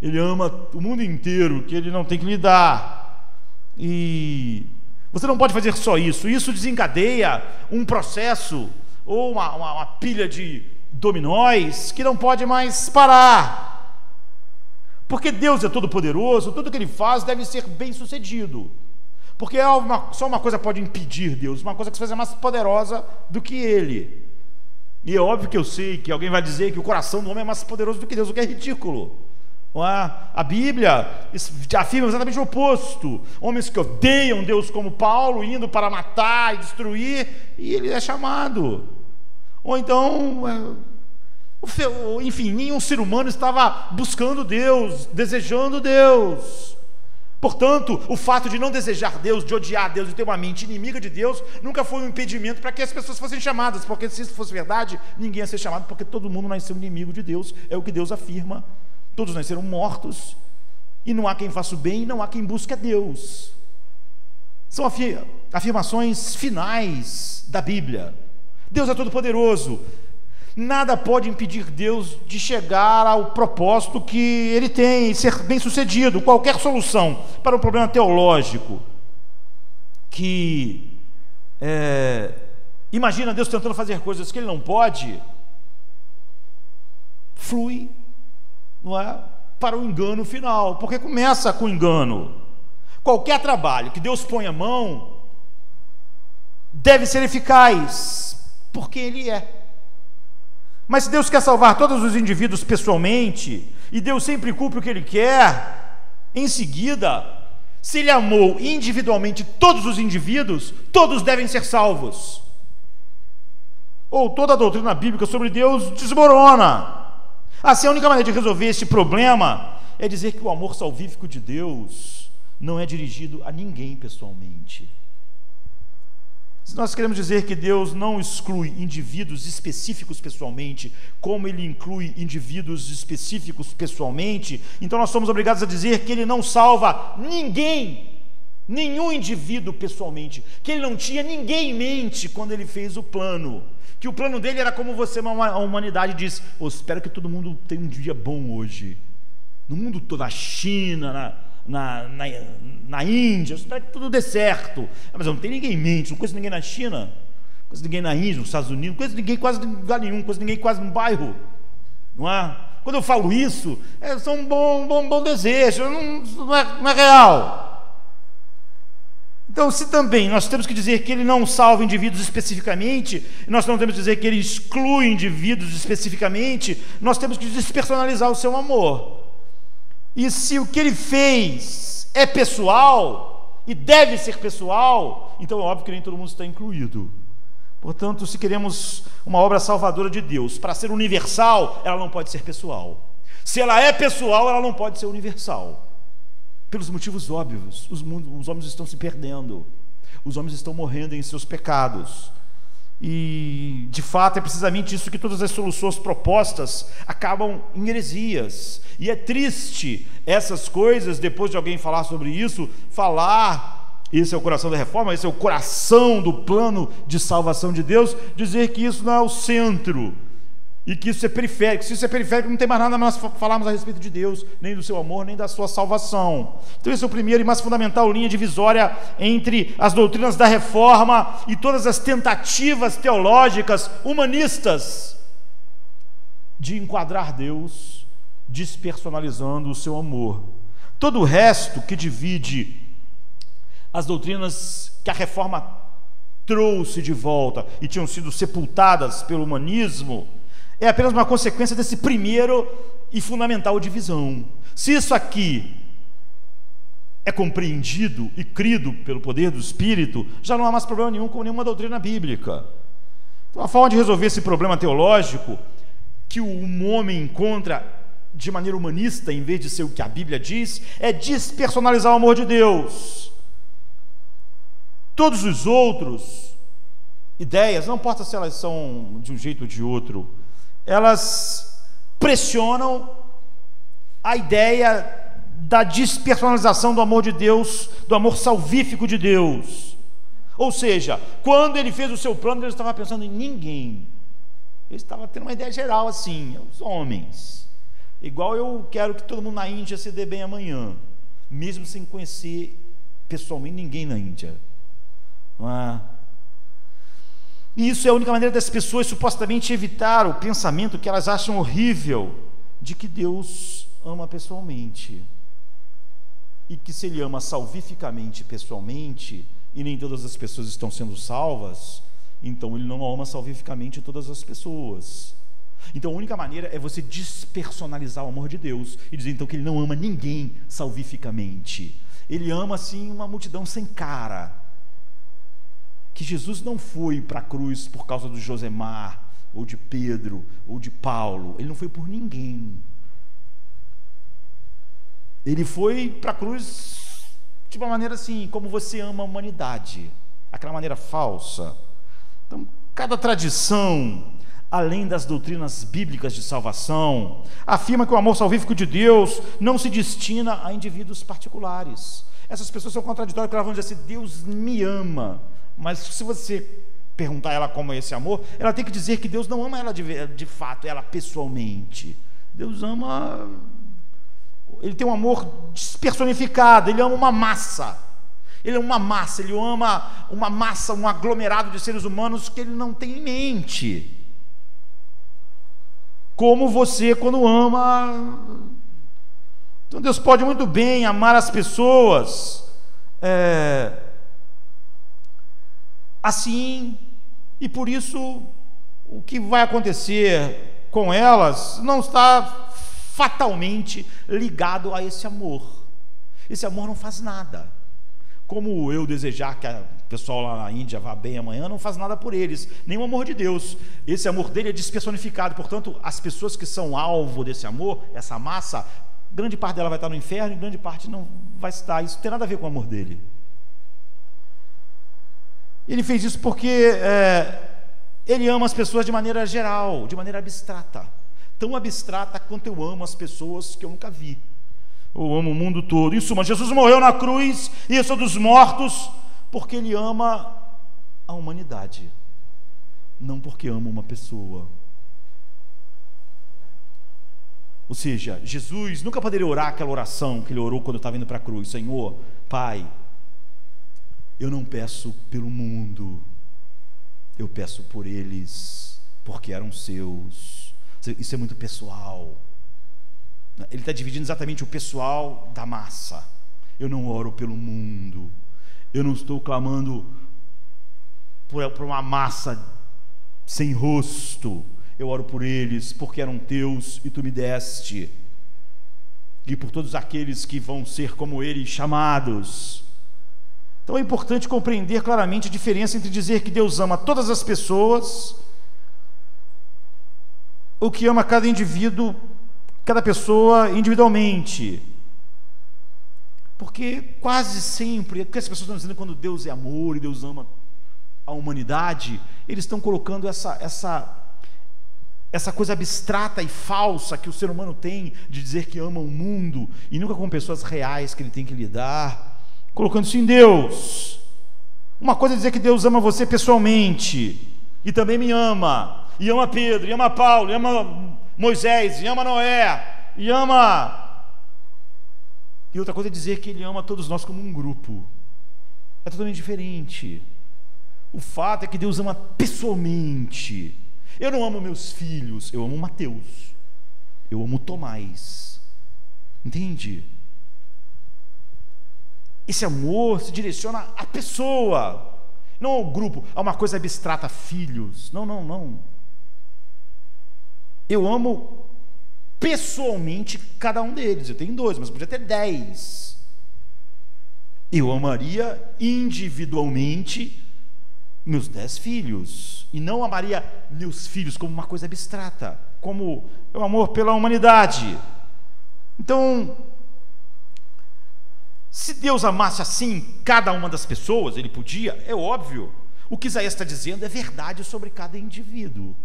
Ele ama o mundo inteiro, que ele não tem que lidar. E você não pode fazer só isso. Isso desencadeia um processo ou uma pilha de dominóis que não pode mais parar. Porque Deus é todo poderoso, tudo que Ele faz deve ser bem sucedido. Porque só uma coisa pode impedir Deus, uma coisa que se faz é mais poderosa do que Ele. E é óbvio que eu sei que alguém vai dizer que o coração do homem é mais poderoso do que Deus, o que é ridículo. Não é? A Bíblia afirma exatamente o oposto. Homens que odeiam Deus, como Paulo, indo para matar e destruir, e ele é chamado. Ou então, enfim, nenhum ser humano estava buscando Deus, desejando Deus. Portanto, o fato de não desejar Deus, de odiar Deus, de ter uma mente inimiga de Deus, nunca foi um impedimento para que as pessoas fossem chamadas, porque se isso fosse verdade, ninguém ia ser chamado, porque todo mundo nasceu inimigo de Deus, é o que Deus afirma. Todos nasceram mortos, e não há quem faça o bem, e não há quem busque a Deus. São afirmações finais da Bíblia. Deus é todo poderoso. Nada pode impedir Deus de chegar ao propósito que Ele tem e ser bem sucedido. Qualquer solução para um problema teológico que imagina Deus tentando fazer coisas que Ele não pode, flui, não é, para o engano final, porque começa com engano. Qualquer trabalho que Deus põe a mão deve ser eficaz, porque Ele é. Mas se Deus quer salvar todos os indivíduos pessoalmente, e Deus sempre cumpre o que Ele quer, em seguida, se Ele amou individualmente todos os indivíduos, todos devem ser salvos. Ou toda a doutrina bíblica sobre Deus desmorona. Assim, a única maneira de resolver esse problema é dizer que o amor salvífico de Deus não é dirigido a ninguém pessoalmente. Se nós queremos dizer que Deus não exclui indivíduos específicos pessoalmente, como Ele inclui indivíduos específicos pessoalmente, então nós somos obrigados a dizer que Ele não salva ninguém, nenhum indivíduo pessoalmente, que Ele não tinha ninguém em mente quando Ele fez o plano, que o plano dele era como você, a humanidade diz: espero que todo mundo tenha um dia bom hoje, no mundo todo, na China, na Índia, eu espero que tudo dê certo. Mas não tem ninguém em mente, não conheço ninguém na China, não conheço ninguém na Índia, nos Estados Unidos, não conheço ninguém quase em lugar nenhum, não conheço ninguém quase no bairro, não é? Quando eu falo isso, é só um bom desejo, não é real. Então, se também nós temos que dizer que Ele não salva indivíduos especificamente, nós não temos que dizer que Ele exclui indivíduos especificamente, nós temos que despersonalizar o seu amor. E se o que Ele fez é pessoal, e deve ser pessoal, então é óbvio que nem todo mundo está incluído. Portanto, se queremos uma obra salvadora de Deus, para ser universal, ela não pode ser pessoal. Se ela é pessoal, ela não pode ser universal. Pelos motivos óbvios, os homens estão se perdendo, os homens estão morrendo em seus pecados, e de fato é precisamente isso que todas as soluções propostas acabam em heresias. E é triste essas coisas, depois de alguém falar sobre isso, esse é o coração da reforma, esse é o coração do plano de salvação de Deus, dizer que isso não é o centro, e que isso é periférico. Se isso é periférico, não tem mais nada nós falarmos a respeito de Deus, nem do seu amor, nem da sua salvação. Então esse é o primeiro e mais fundamental linha divisória entre as doutrinas da Reforma e todas as tentativas teológicas humanistas de enquadrar Deus despersonalizando o seu amor. Todo o resto que divide as doutrinas que a Reforma trouxe de volta e tinham sido sepultadas pelo humanismo é apenas uma consequência desse primeiro e fundamental divisão. Se isso aqui é compreendido e crido pelo poder do Espírito, já não há mais problema nenhum com nenhuma doutrina bíblica. Então, a forma de resolver esse problema teológico que o homem encontra de maneira humanista, em vez de ser o que a Bíblia diz, é despersonalizar o amor de Deus. Todos os outros ideias, não importa se elas são de um jeito ou de outro, elas pressionam a ideia da despersonalização do amor de Deus, do amor salvífico de Deus. Ou seja, quando ele fez o seu plano, ele estava pensando em ninguém. Ele estava tendo uma ideia geral assim, os homens. Igual eu quero que todo mundo na Índia se dê bem amanhã, mesmo sem conhecer pessoalmente ninguém na Índia. Não é? E isso é a única maneira das pessoas supostamente evitar o pensamento que elas acham horrível de que Deus ama pessoalmente, e que se Ele ama salvificamente pessoalmente, e nem todas as pessoas estão sendo salvas, então Ele não ama salvificamente todas as pessoas. Então a única maneira é você despersonalizar o amor de Deus e dizer então que Ele não ama ninguém salvificamente. Ele ama assim uma multidão sem cara. Que Jesus não foi para a cruz por causa do Josemar, ou de Pedro, ou de Paulo. Ele não foi por ninguém. Ele foi para a cruz de uma maneira assim, como você ama a humanidade, aquela maneira falsa. Então, cada tradição, além das doutrinas bíblicas de salvação, afirma que o amor salvífico de Deus não se destina a indivíduos particulares. Essas pessoas são contraditórias, porque elas vão dizer assim: Deus me ama. Mas se você perguntar a ela como é esse amor, ela tem que dizer que Deus não ama ela de fato, ela pessoalmente. Deus ama, Ele tem um amor despersonificado, Ele ama uma massa. Ele é uma massa, Ele ama uma massa, um aglomerado de seres humanos que Ele não tem em mente. Como você quando ama. Então Deus pode muito bem amar as pessoas assim, e por isso o que vai acontecer com elas não está fatalmente ligado a esse amor. Esse amor não faz nada. Como eu desejar que o pessoal lá na Índia vá bem amanhã, não faz nada por eles, nem o amor de Deus. Esse amor dele é despersonificado, portanto as pessoas que são alvo desse amor, essa massa, grande parte dela vai estar no inferno e grande parte não vai estar. Isso não tem nada a ver com o amor dele. Ele fez isso porque ele ama as pessoas de maneira geral, de maneira abstrata, tão abstrata quanto eu amo as pessoas que eu nunca vi. Eu amo o mundo todo. Em suma, Jesus morreu na cruz e eu sou dos mortos porque Ele ama a humanidade, não porque ama uma pessoa. Ou seja, Jesus nunca poderia orar aquela oração que Ele orou quando estava indo para a cruz: Senhor, Pai, eu não peço pelo mundo, eu peço por eles, porque eram seus. Isso é muito pessoal. Ele está dividindo exatamente o pessoal da massa. Eu não oro pelo mundo, eu não estou clamando por uma massa sem rosto. Eu oro por eles, porque eram teus e tu me deste, e por todos aqueles que vão ser como ele, chamados. Então é importante compreender claramente a diferença entre dizer que Deus ama todas as pessoas, ou que ama cada indivíduo, cada pessoa individualmente. Porque quase sempre, o que as pessoas estão dizendo quando Deus é amor e Deus ama a humanidade, eles estão colocando essa coisa abstrata e falsa que o ser humano tem de dizer que ama o mundo e nunca com pessoas reais que ele tem que lidar, colocando isso em Deus. Uma coisa é dizer que Deus ama você pessoalmente e também me ama, e ama Pedro, e ama Paulo, e ama Moisés, e ama Noé, e ama... E outra coisa é dizer que ele ama todos nós como um grupo. É totalmente diferente. O fato é que Deus ama pessoalmente. Eu não amo meus filhos, eu amo Mateus, eu amo Tomás. Entende? Esse amor se direciona à pessoa, não ao grupo, a uma coisa abstrata, filhos. Não, não, não. Eu amo pessoalmente cada um deles. Eu tenho 2, mas podia ter 10. Eu amaria individualmente meus 10 filhos, e não amaria meus filhos como uma coisa abstrata, como o amor pela humanidade. Então, se Deus amasse assim cada uma das pessoas, ele podia, é óbvio. O que Isaías está dizendo é verdade sobre cada indivíduo.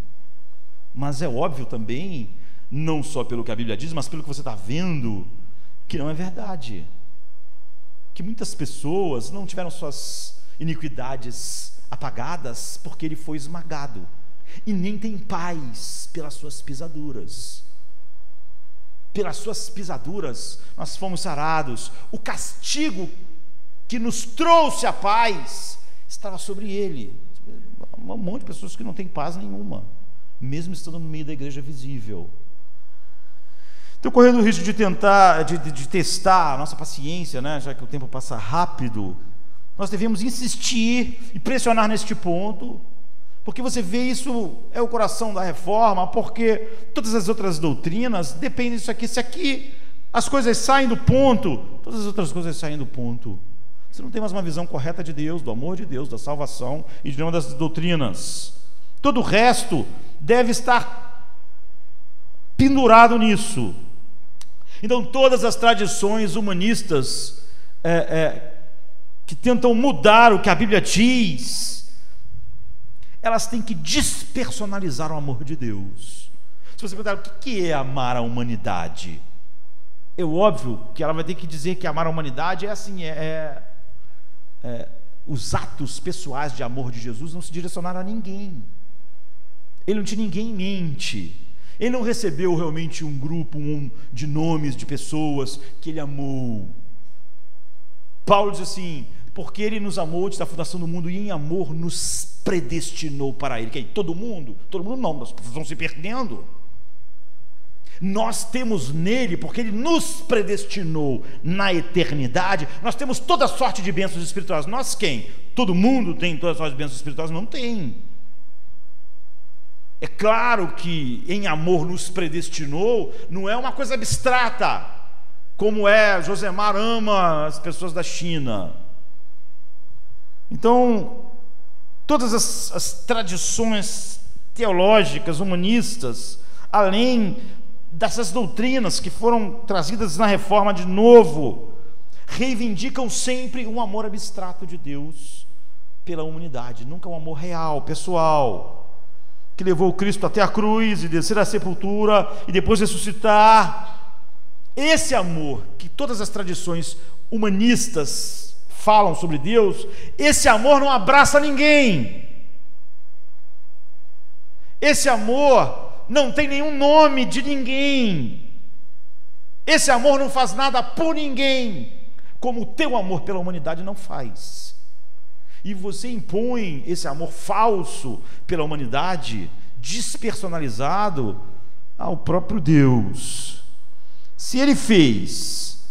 Mas é óbvio também, não só pelo que a Bíblia diz, mas pelo que você está vendo, que não é verdade. Que muitas pessoas não tiveram suas iniquidades apagadas porque ele foi esmagado, e nem tem paz pelas suas pisaduras. Pelas suas pisaduras nós fomos sarados. O castigo que nos trouxe a paz estava sobre ele. Um monte de pessoas que não têm paz nenhuma, mesmo estando no meio da igreja visível. Então, correndo o risco de tentar, de testar a nossa paciência, né, já que o tempo passa rápido, nós devemos insistir e pressionar neste ponto, porque você vê, isso é o coração da reforma, porque todas as outras doutrinas dependem disso aqui. Se aqui as coisas saem do ponto, todas as outras coisas saem do ponto. Você não tem mais uma visão correta de Deus, do amor de Deus, da salvação e de nenhuma das doutrinas. Todo o resto deve estar pendurado nisso. Então, todas as tradições humanistas que tentam mudar o que a Bíblia diz, elas têm que despersonalizar o amor de Deus. Se você perguntar o que é amar a humanidade, é óbvio que ela vai ter que dizer que amar a humanidade é assim, os atos pessoais de amor de Jesus não se direcionaram a ninguém. Ele não tinha ninguém em mente. Ele não recebeu realmente um grupo de nomes de pessoas que ele amou. Paulo diz assim: porque ele nos amou antes da fundação do mundo, e em amor nos predestinou para ele. Quem? Todo mundo? Todo mundo não, nós estamos se perdendo. Nós temos nele, porque ele nos predestinou na eternidade, nós temos toda sorte de bênçãos espirituais. Nós quem? Todo mundo tem toda sorte de bênçãos espirituais? Não tem. É claro que em amor nos predestinou não é uma coisa abstrata, como Josemar ama as pessoas da China. Então, todas as tradições teológicas, humanistas, além dessas doutrinas que foram trazidas na reforma de novo, reivindicam sempre um amor abstrato de Deus pela humanidade, nunca um amor real, pessoal, que levou Cristo até a cruz e descer à sepultura e depois ressuscitar. Esse amor que todas as tradições humanistas falam sobre Deus, esse amor não abraça ninguém. Esse amor não tem nenhum nome de ninguém. Esse amor não faz nada por ninguém, como o teu amor pela humanidade não faz. E você impõe esse amor falso pela humanidade, despersonalizado, ao próprio Deus. Se ele fez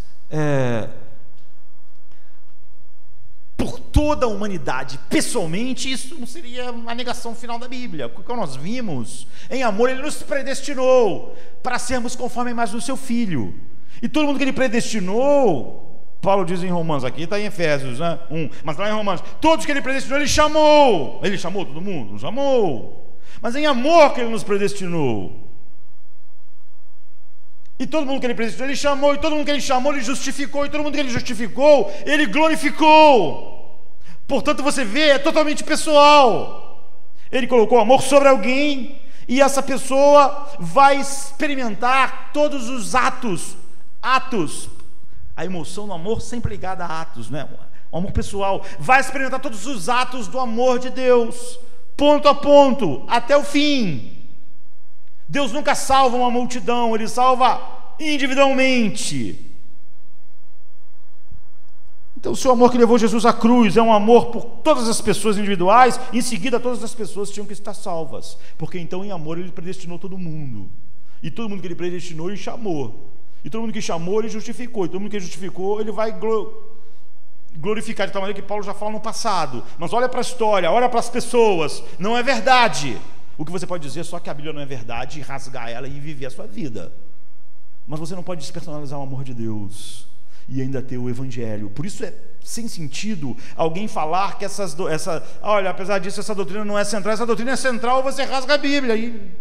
por toda a humanidade pessoalmente, isso não seria a negação final da Bíblia. Porque nós vimos, em amor ele nos predestinou para sermos conforme a imagem do seu Filho. E todo mundo que ele predestinou, Paulo diz em Romanos, aqui está em Efésios 1, mas lá em Romanos, todos que ele predestinou, ele chamou. Ele chamou todo mundo? Não chamou. Mas em amor que ele nos predestinou. E todo mundo que ele predestinou, ele chamou. E todo mundo que ele chamou, ele justificou. E todo mundo que ele justificou, ele glorificou. Portanto, você vê, é totalmente pessoal. Ele colocou amor sobre alguém, e essa pessoa vai experimentar todos os atos. A emoção do amor sempre ligada a atos, né? O amor pessoal vai experimentar todos os atos do amor de Deus ponto a ponto, até o fim. Deus nunca salva uma multidão, Ele salva individualmente. Então o seu amor que levou Jesus à cruz é um amor por todas as pessoas individuais, em seguida todas as pessoas tinham que estar salvas, porque então em amor Ele predestinou todo mundo, e todo mundo que Ele predestinou Ele chamou, e todo mundo que chamou Ele justificou, e todo mundo que justificou Ele vai glorificar, de tal maneira que Paulo já fala no passado. Mas olha para a história, olha para as pessoas, não é verdade. O que você pode dizer é só que a Bíblia não é verdade, e rasgar ela e viver a sua vida, mas você não pode despersonalizar o amor de Deus e ainda ter o Evangelho. Por isso é sem sentido alguém falar que olha, apesar disso, essa doutrina não é central. Essa doutrina é central, você rasga a Bíblia e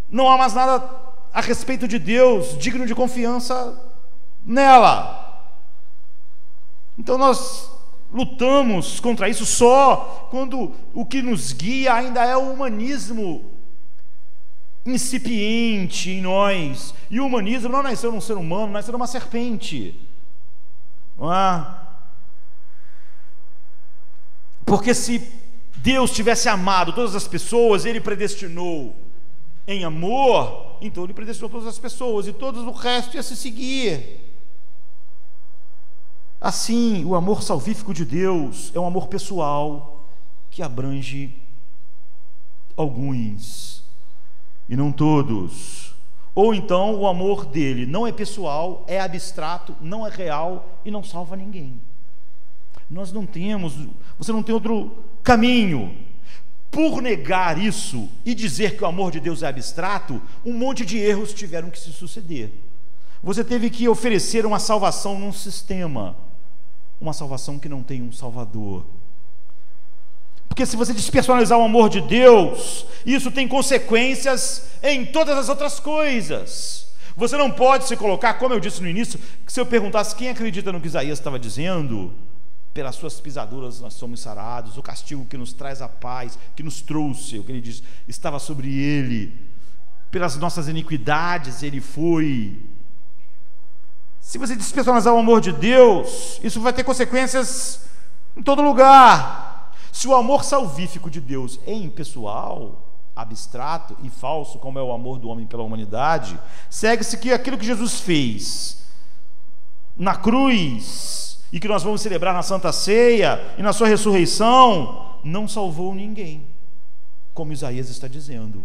não há mais nada a respeito de Deus digno de confiança nela. Então nós lutamos contra isso só quando o que nos guia ainda é o humanismo incipiente em nós. E o humanismo não nasceu num ser humano, nasceu numa serpente, não é? Porque se Deus tivesse amado todas as pessoas, Ele predestinou em amor, então Ele predestinou todas as pessoas, e todo o resto ia se seguir. Assim, o amor salvífico de Deus é um amor pessoal que abrange alguns e não todos. Ou então o amor dele não é pessoal, é abstrato, não é real e não salva ninguém. Você não tem outro caminho. Por negar isso e dizer que o amor de Deus é abstrato, um monte de erros tiveram que se suceder. Você teve que oferecer uma salvação num sistema, uma salvação que não tem um Salvador. Porque se você despersonalizar o amor de Deus, isso tem consequências em todas as outras coisas. Você não pode se colocar, como eu disse no início, que se eu perguntasse quem acredita no que Isaías estava dizendo, pelas suas pisaduras nós somos sarados, o castigo que nos traz a paz, que nos trouxe, o que ele diz, estava sobre ele, pelas nossas iniquidades ele foi. Se você despersonalizar o amor de Deus, isso vai ter consequências em todo lugar. Se o amor salvífico de Deus é impessoal, abstrato e falso, como é o amor do homem pela humanidade, segue-se que aquilo que Jesus fez na cruz, e que nós vamos celebrar na Santa Ceia e na sua ressurreição, não salvou ninguém, como Isaías está dizendo.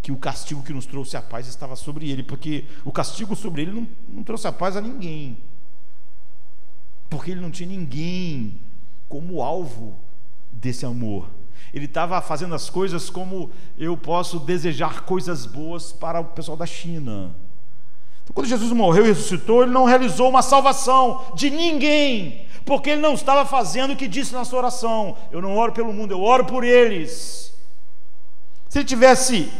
Que o castigo que nos trouxe a paz estava sobre ele, porque o castigo sobre ele não trouxe a paz a ninguém, porque ele não tinha ninguém como alvo desse amor. Ele estava fazendo as coisas como eu posso desejar coisas boas para o pessoal da China. Então, quando Jesus morreu e ressuscitou, ele não realizou uma salvação de ninguém, porque ele não estava fazendo o que disse na sua oração: eu não oro pelo mundo, eu oro por eles. Se ele tivesse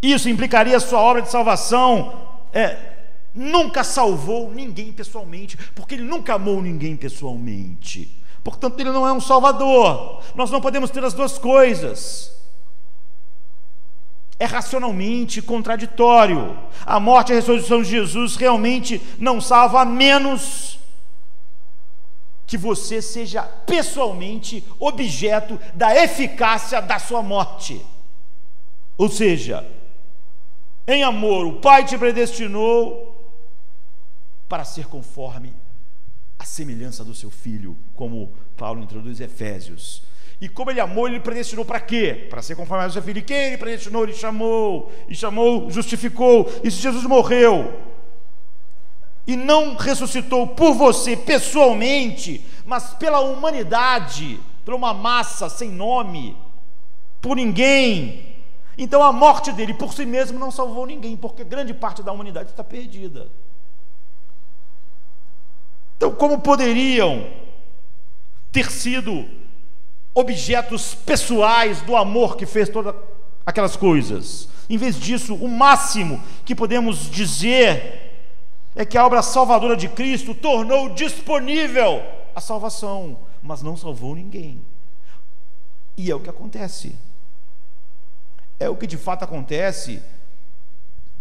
isso, implicaria a sua obra de salvação nunca salvou ninguém pessoalmente, porque ele nunca amou ninguém pessoalmente. Portanto, ele não é um salvador. Nós não podemos ter as duas coisas. É racionalmente contraditório. A morte e a ressurreição de Jesus realmente não salva, a menos que você seja pessoalmente objeto da eficácia da sua morte. Ou seja, em amor, o Pai te predestinou para ser conforme a semelhança do seu Filho, como Paulo introduz em Efésios. E como ele amou, ele predestinou para quê? Para ser conforme ao seu Filho. E quem ele predestinou? Ele chamou, justificou. E se Jesus morreu e não ressuscitou por você pessoalmente, mas pela humanidade, por uma massa sem nome, por ninguém, então a morte dele por si mesmo não salvou ninguém, porque grande parte da humanidade está perdida. Então, como poderiam ter sido objetos pessoais do amor que fez todas aquelas coisas? Em vez disso, o máximo que podemos dizer é que a obra salvadora de Cristo tornou disponível a salvação, mas não salvou ninguém. E é o que acontece. É o que de fato acontece,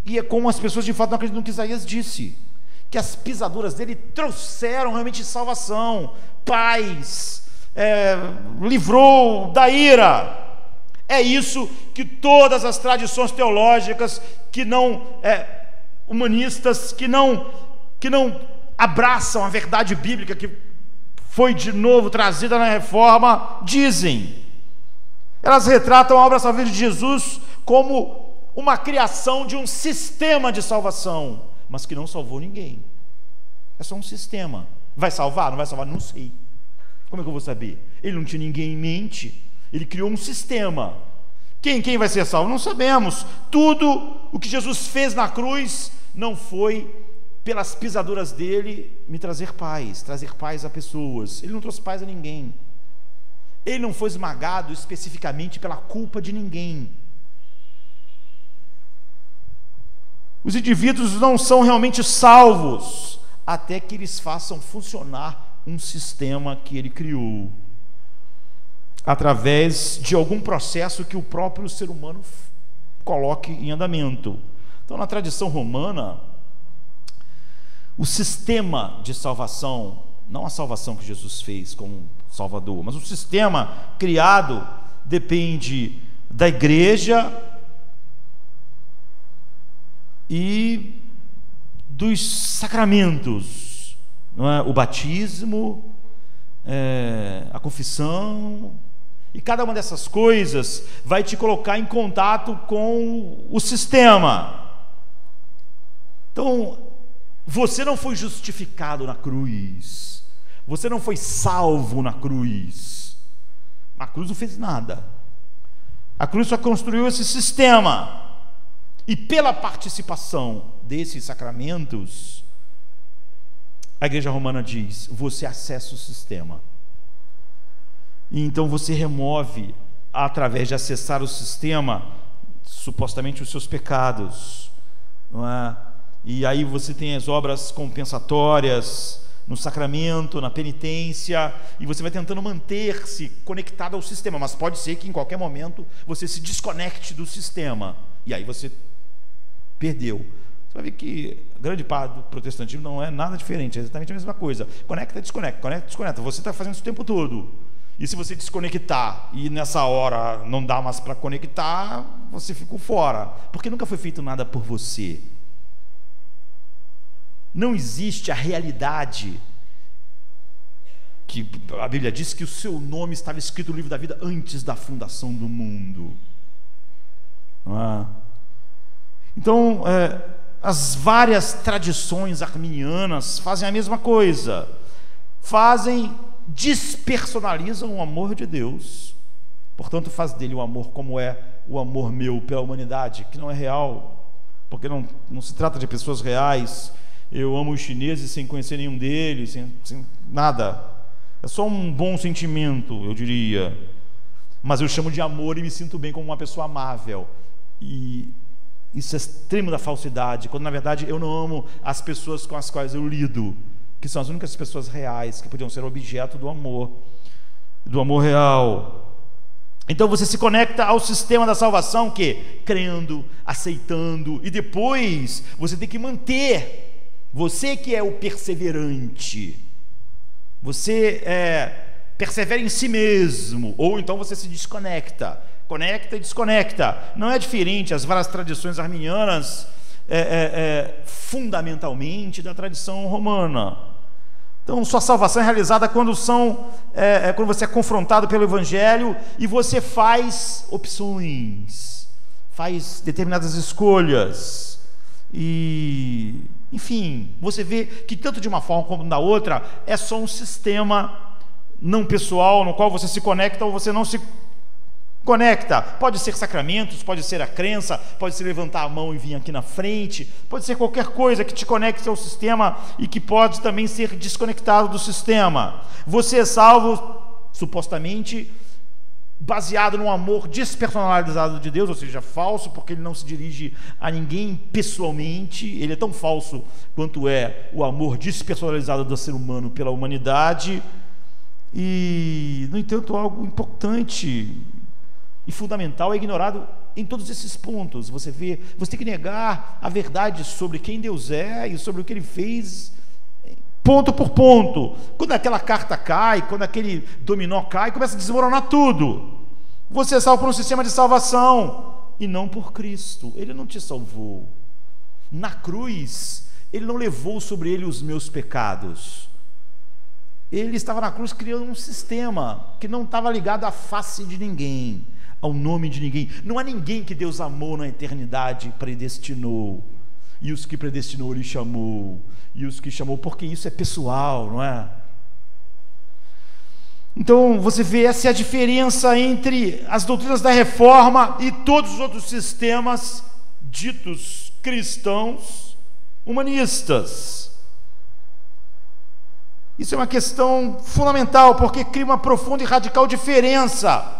e é como as pessoas de fato não acreditam no que Isaías disse, que as pisaduras dele trouxeram realmente salvação, paz, livrou da ira. É isso que todas as tradições teológicas que não humanistas, que não abraçam a verdade bíblica que foi de novo trazida na Reforma, dizem. Elas retratam a obra salvífica de Jesus como uma criação de um sistema de salvação, mas que não salvou ninguém. É só um sistema. Vai salvar? Não vai salvar? Não sei. Como é que eu vou saber? Ele não tinha ninguém em mente. Ele criou um sistema. Quem vai ser salvo? Não sabemos. Tudo o que Jesus fez na cruz não foi pelas pisaduras dele me trazer paz a pessoas. Ele não trouxe paz a ninguém. Ele não foi esmagado especificamente pela culpa de ninguém. Os indivíduos não são realmente salvos até que eles façam funcionar um sistema que ele criou, através de algum processo que o próprio ser humano coloque em andamento. Então, na tradição romana, o sistema de salvação, não a salvação que Jesus fez como Salvador, mas o sistema criado depende da igreja e dos sacramentos, não é? O batismo, a confissão, e cada uma dessas coisas vai te colocar em contato com o sistema. Então, você não foi justificado na cruz, você não foi salvo na cruz. A cruz não fez nada. A cruz só construiu esse sistema. E pela participação desses sacramentos, a Igreja Romana diz: você acessa o sistema. E então você remove, através de acessar o sistema, supostamente os seus pecados, não é? E aí você tem as obras compensatórias no sacramento, na penitência, e você vai tentando manter-se conectado ao sistema, mas pode ser que em qualquer momento você se desconecte do sistema, e aí você perdeu. Você vai ver que a grande parte do protestantismo não é nada diferente, é exatamente a mesma coisa. Conecta, desconecta, conecta, desconecta. Você está fazendo isso o tempo todo. E se você desconectar e nessa hora não dá mais para conectar, você ficou fora, porque nunca foi feito nada por você. Não existe a realidade que a Bíblia diz que o seu nome estava escrito no livro da vida antes da fundação do mundo. Não é? Então, as várias tradições arminianas fazem a mesma coisa, despersonalizam o amor de Deus, portanto faz dele o amor como é o amor meu pela humanidade, que não é real, porque não se trata de pessoas reais. Eu amo os chineses sem conhecer nenhum deles, sem nada, é só um bom sentimento, eu diria, mas eu chamo de amor e me sinto bem como uma pessoa amável, e isso é extremo da falsidade, quando na verdade eu não amo as pessoas com as quais eu lido, que são as únicas pessoas reais que podiam ser objeto do amor real. Então você se conecta ao sistema da salvação, que crendo, aceitando, e depois você tem que manter. Você que é o perseverante, você persevera em si mesmo, ou então você se desconecta, conecta e desconecta. Não é diferente as várias tradições arminianas, fundamentalmente da tradição romana. Então, sua salvação é realizada quando você é confrontado pelo Evangelho e você faz opções, faz determinadas escolhas, e enfim, você vê que tanto de uma forma como da outra é só um sistema não pessoal no qual você se conecta ou você não se conecta. Pode ser sacramentos, pode ser a crença, pode ser levantar a mão e vir aqui na frente, pode ser qualquer coisa que te conecte ao sistema e que pode também ser desconectado do sistema. Você é salvo, supostamente, baseado no amor despersonalizado de Deus, ou seja, falso, porque ele não se dirige a ninguém pessoalmente. Ele é tão falso quanto é o amor despersonalizado do ser humano pela humanidade. E, no entanto, algo importante e fundamental é ignorado em todos esses pontos. Você vê, você tem que negar a verdade sobre quem Deus é e sobre o que Ele fez, ponto por ponto. Quando aquela carta cai, quando aquele dominó cai, começa a desmoronar tudo. Você é salvo por um sistema de salvação e não por Cristo. Ele não te salvou. Na cruz, Ele não levou sobre Ele os meus pecados. Ele estava na cruz criando um sistema que não estava ligado à face de ninguém, ao nome de ninguém. Não há ninguém que Deus amou na eternidade e predestinou. E os que predestinou Ele chamou. E os que chamou, porque isso é pessoal, não é? Então você vê, essa é a diferença entre as doutrinas da reforma e todos os outros sistemas ditos cristãos humanistas. Isso é uma questão fundamental, porque cria uma profunda e radical diferença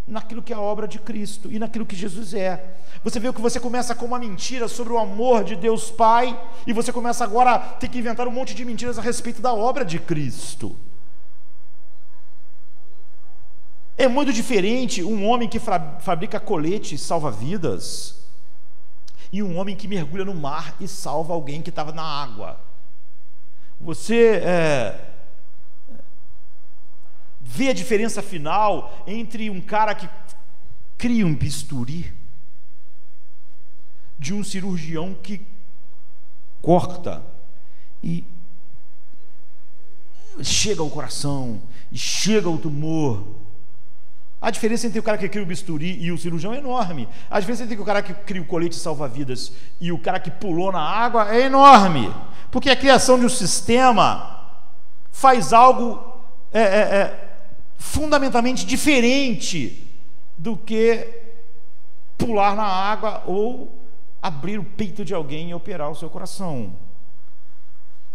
naquilo que é a obra de Cristo e naquilo que Jesus é. Você vê que você começa com uma mentira sobre o amor de Deus Pai, e você começa agora a ter que inventar um monte de mentiras a respeito da obra de Cristo. É muito diferente um homem que fabrica coletes salva-vidas e um homem que mergulha no mar e salva alguém que estava na água. Você vê a diferença final entre um cara que cria um bisturi de um cirurgião que corta e chega ao coração e chega ao tumor. A diferença entre o cara que cria o bisturi e o cirurgião é enorme. A diferença entre o cara que cria o colete salva-vidas e o cara que pulou na água é enorme, porque a criação de um sistema faz algo fundamentalmente diferente do que pular na água ou abrir o peito de alguém e operar o seu coração.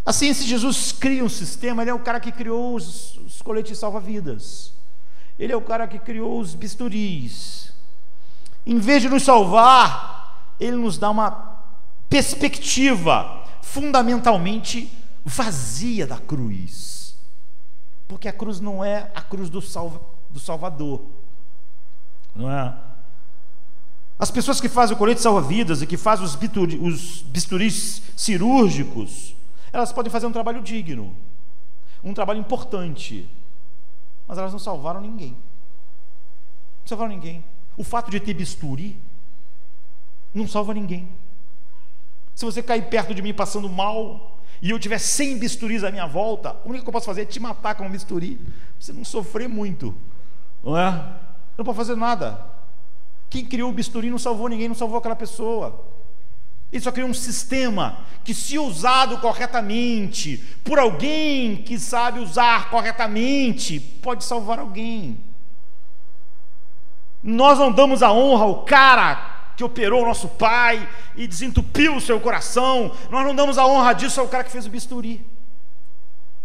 Assim, se Jesus cria um sistema, Ele é o cara que criou os coletes salva-vidas. Ele é o cara que criou os bisturis. Em vez de nos salvar, Ele nos dá uma perspectiva fundamentalmente vazia da cruz, porque a cruz não é a cruz do Salvador, não é? As pessoas que fazem o colete salva-vidas e que fazem os bisturis cirúrgicos, elas podem fazer um trabalho digno, um trabalho importante, mas elas não salvaram ninguém. Não salvaram ninguém. O fato de ter bisturi não salva ninguém. Se você cair perto de mim passando mal e eu tiver 100 bisturis à minha volta, a única que eu posso fazer é te matar com um bisturi. Você não sofrer muito, não é? Não pode fazer nada. Quem criou o bisturi não salvou ninguém, não salvou aquela pessoa. Ele só criou um sistema que, se usado corretamente por alguém que sabe usar corretamente, pode salvar alguém. Nós não damos a honra ao cara que operou o nosso pai e desentupiu o seu coração. Nós não damos a honra disso ao cara que fez o bisturi,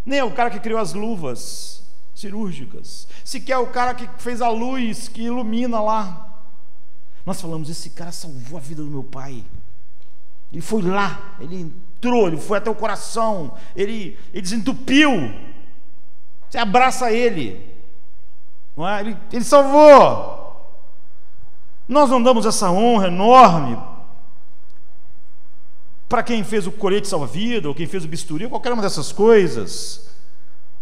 nem ao cara que criou as luvas cirúrgicas, sequer ao cara que fez a luz que ilumina lá. Nós falamos, esse cara salvou a vida do meu pai. Ele foi lá, ele entrou, ele foi até o coração, ele desentupiu. Você abraça ele, não é? Ele salvou. Nós não damos essa honra enorme para quem fez o colete salva-vida, ou quem fez o bisturi, ou qualquer uma dessas coisas,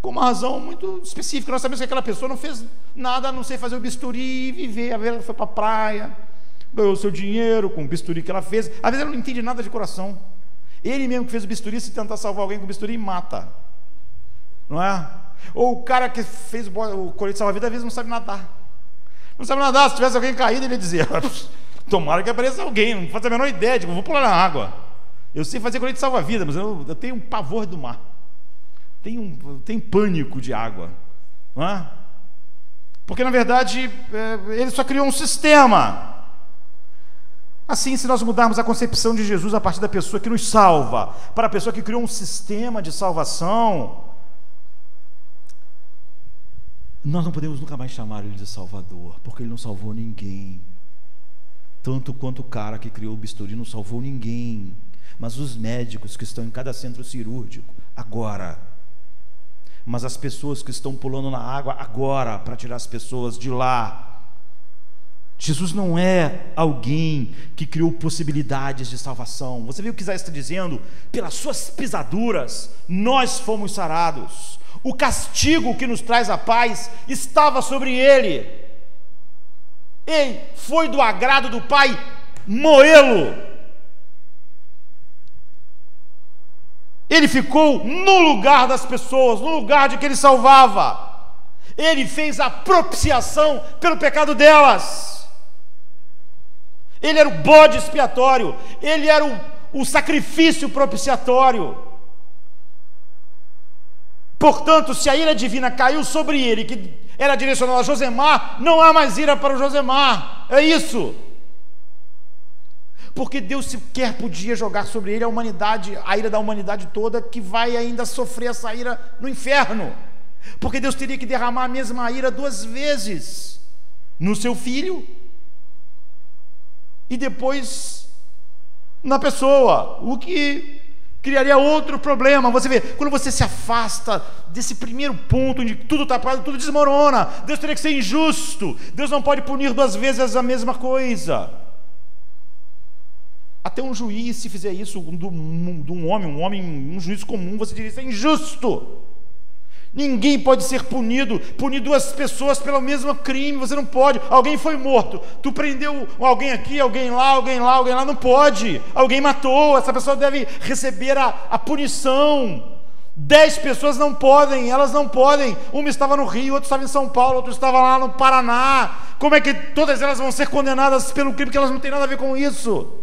com uma razão muito específica. Nós sabemos que aquela pessoa não fez nada a não ser fazer o bisturi e viver. Às vezes ela foi para a praia, ganhou o seu dinheiro com o bisturi que ela fez. Às vezes ela não entende nada de coração. Ele mesmo que fez o bisturi, se tentar salvar alguém com o bisturi, mata, não é? Ou o cara que fez o colete salva-vida, às vezes não sabe nadar. Não sabe nadar. Se tivesse alguém caído, ele ia dizer, tomara que apareça alguém, não faço a menor ideia, tipo, vou pular na água. Eu sei fazer colete salva-vida, mas eu tenho um pavor do mar, tenho pânico de água, não é? Porque na verdade ele só criou um sistema. Assim, se nós mudarmos a concepção de Jesus a partir da pessoa que nos salva para a pessoa que criou um sistema de salvação, nós não podemos nunca mais chamar ele de Salvador, porque ele não salvou ninguém, tanto quanto o cara que criou o bisturi não salvou ninguém, mas os médicos que estão em cada centro cirúrgico agora, mas as pessoas que estão pulando na água agora para tirar as pessoas de lá, Jesus não é alguém que criou possibilidades de salvação. Você viu o que Isaías está dizendo? Pelas suas pisaduras nós fomos sarados. O castigo que nos traz a paz estava sobre ele. E foi do agrado do Pai moê-lo. Ele ficou no lugar das pessoas, no lugar de que ele salvava. Ele fez a propiciação pelo pecado delas. Ele era o bode expiatório, ele era o sacrifício propiciatório. Portanto, se a ira divina caiu sobre ele, que era direcionada a Josemar, não há mais ira para o Josemar. É isso. Porque Deus sequer podia jogar sobre ele a humanidade, a ira da humanidade toda, que vai ainda sofrer essa ira no inferno. Porque Deus teria que derramar a mesma ira 2 vezes no seu filho e depois na pessoa, o que criaria outro problema. Você vê, quando você se afasta desse primeiro ponto onde tudo está parado, tudo desmorona. Deus teria que ser injusto. Deus não pode punir 2 vezes a mesma coisa. Até um juiz, se fizer isso de um juiz comum, você diria: isso é injusto. Ninguém pode ser punido, punir 2 pessoas pelo mesmo crime. Você não pode. Alguém foi morto, tu prendeu alguém aqui, alguém lá, não pode. Alguém matou, essa pessoa deve receber a punição. 10 pessoas não podem, elas não podem. Uma estava no Rio, outra estava em São Paulo, outra estava lá no Paraná. Como é que todas elas vão ser condenadas pelo crime que elas não têm nada a ver com isso?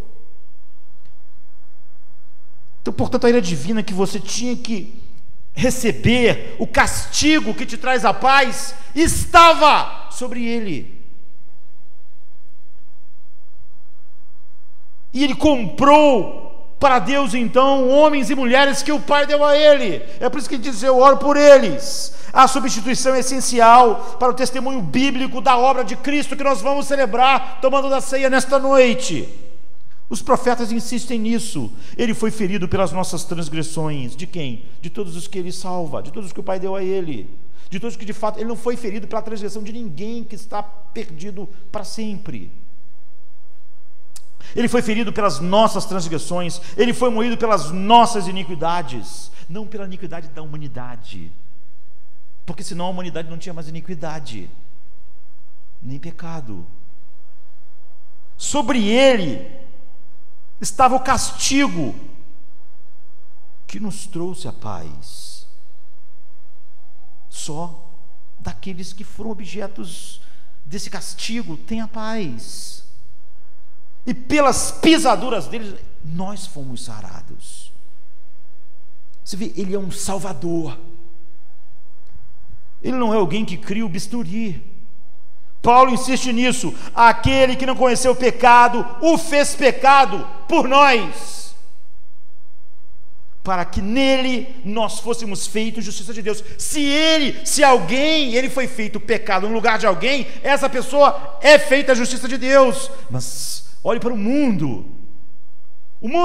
Então, portanto, a ira divina que você tinha que receber, o castigo que te traz a paz, estava sobre ele. E ele comprou para Deus, então, homens e mulheres que o Pai deu a ele. É por isso que ele diz: eu oro por eles. A substituição é essencial para o testemunho bíblico da obra de Cristo que nós vamos celebrar tomando da ceia nesta noite. Os profetas insistem nisso. Ele foi ferido pelas nossas transgressões. De quem? De todos os que ele salva, de todos os que o Pai deu a ele, de todos que de fato, ele não foi ferido pela transgressão de ninguém que está perdido para sempre. Ele foi ferido pelas nossas transgressões, ele foi moído pelas nossas iniquidades, não pela iniquidade da humanidade, porque senão a humanidade não tinha mais iniquidade, nem pecado. Sobre ele estava o castigo que nos trouxe a paz. Só daqueles que foram objetos desse castigo tem a paz. E pelas pisaduras dele nós fomos sarados. Você vê, ele é um salvador. Ele não é alguém que cria o bisturi. Paulo insiste nisso: aquele que não conheceu o pecado, o fez pecado por nós, para que nele nós fôssemos feitos justiça de Deus. Se alguém, ele foi feito pecado no lugar de alguém, essa pessoa é feita a justiça de Deus. Mas olhe para o mundo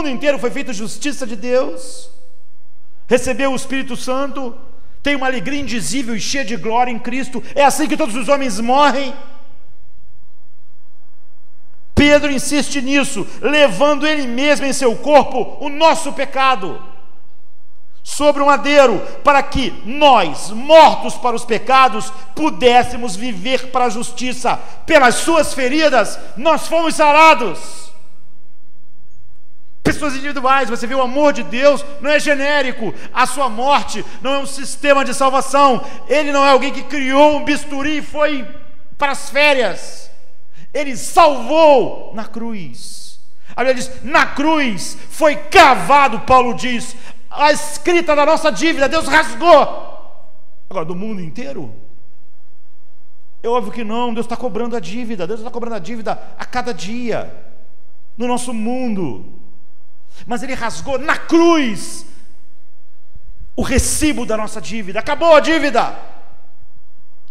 inteiro foi feito justiça de Deus, recebeu o Espírito Santo, tem uma alegria indizível e cheia de glória em Cristo. É assim que todos os homens morrem. Pedro insiste nisso, levando ele mesmo em seu corpo o nosso pecado sobre o madeiro, para que nós, mortos para os pecados, pudéssemos viver para a justiça. Pelas suas feridas nós fomos sarados. Pessoas individuais, você vê, o amor de Deus não é genérico. A sua morte não é um sistema de salvação. Ele não é alguém que criou um bisturi e foi para as férias. Ele salvou na cruz. A Bíblia diz: na cruz foi cravado, Paulo diz, a escrita da nossa dívida. Deus rasgou. Agora, do mundo inteiro? É óbvio que não. Deus está cobrando a dívida. Deus está cobrando a dívida a cada dia no nosso mundo. Mas ele rasgou na cruz o recibo da nossa dívida. Acabou a dívida.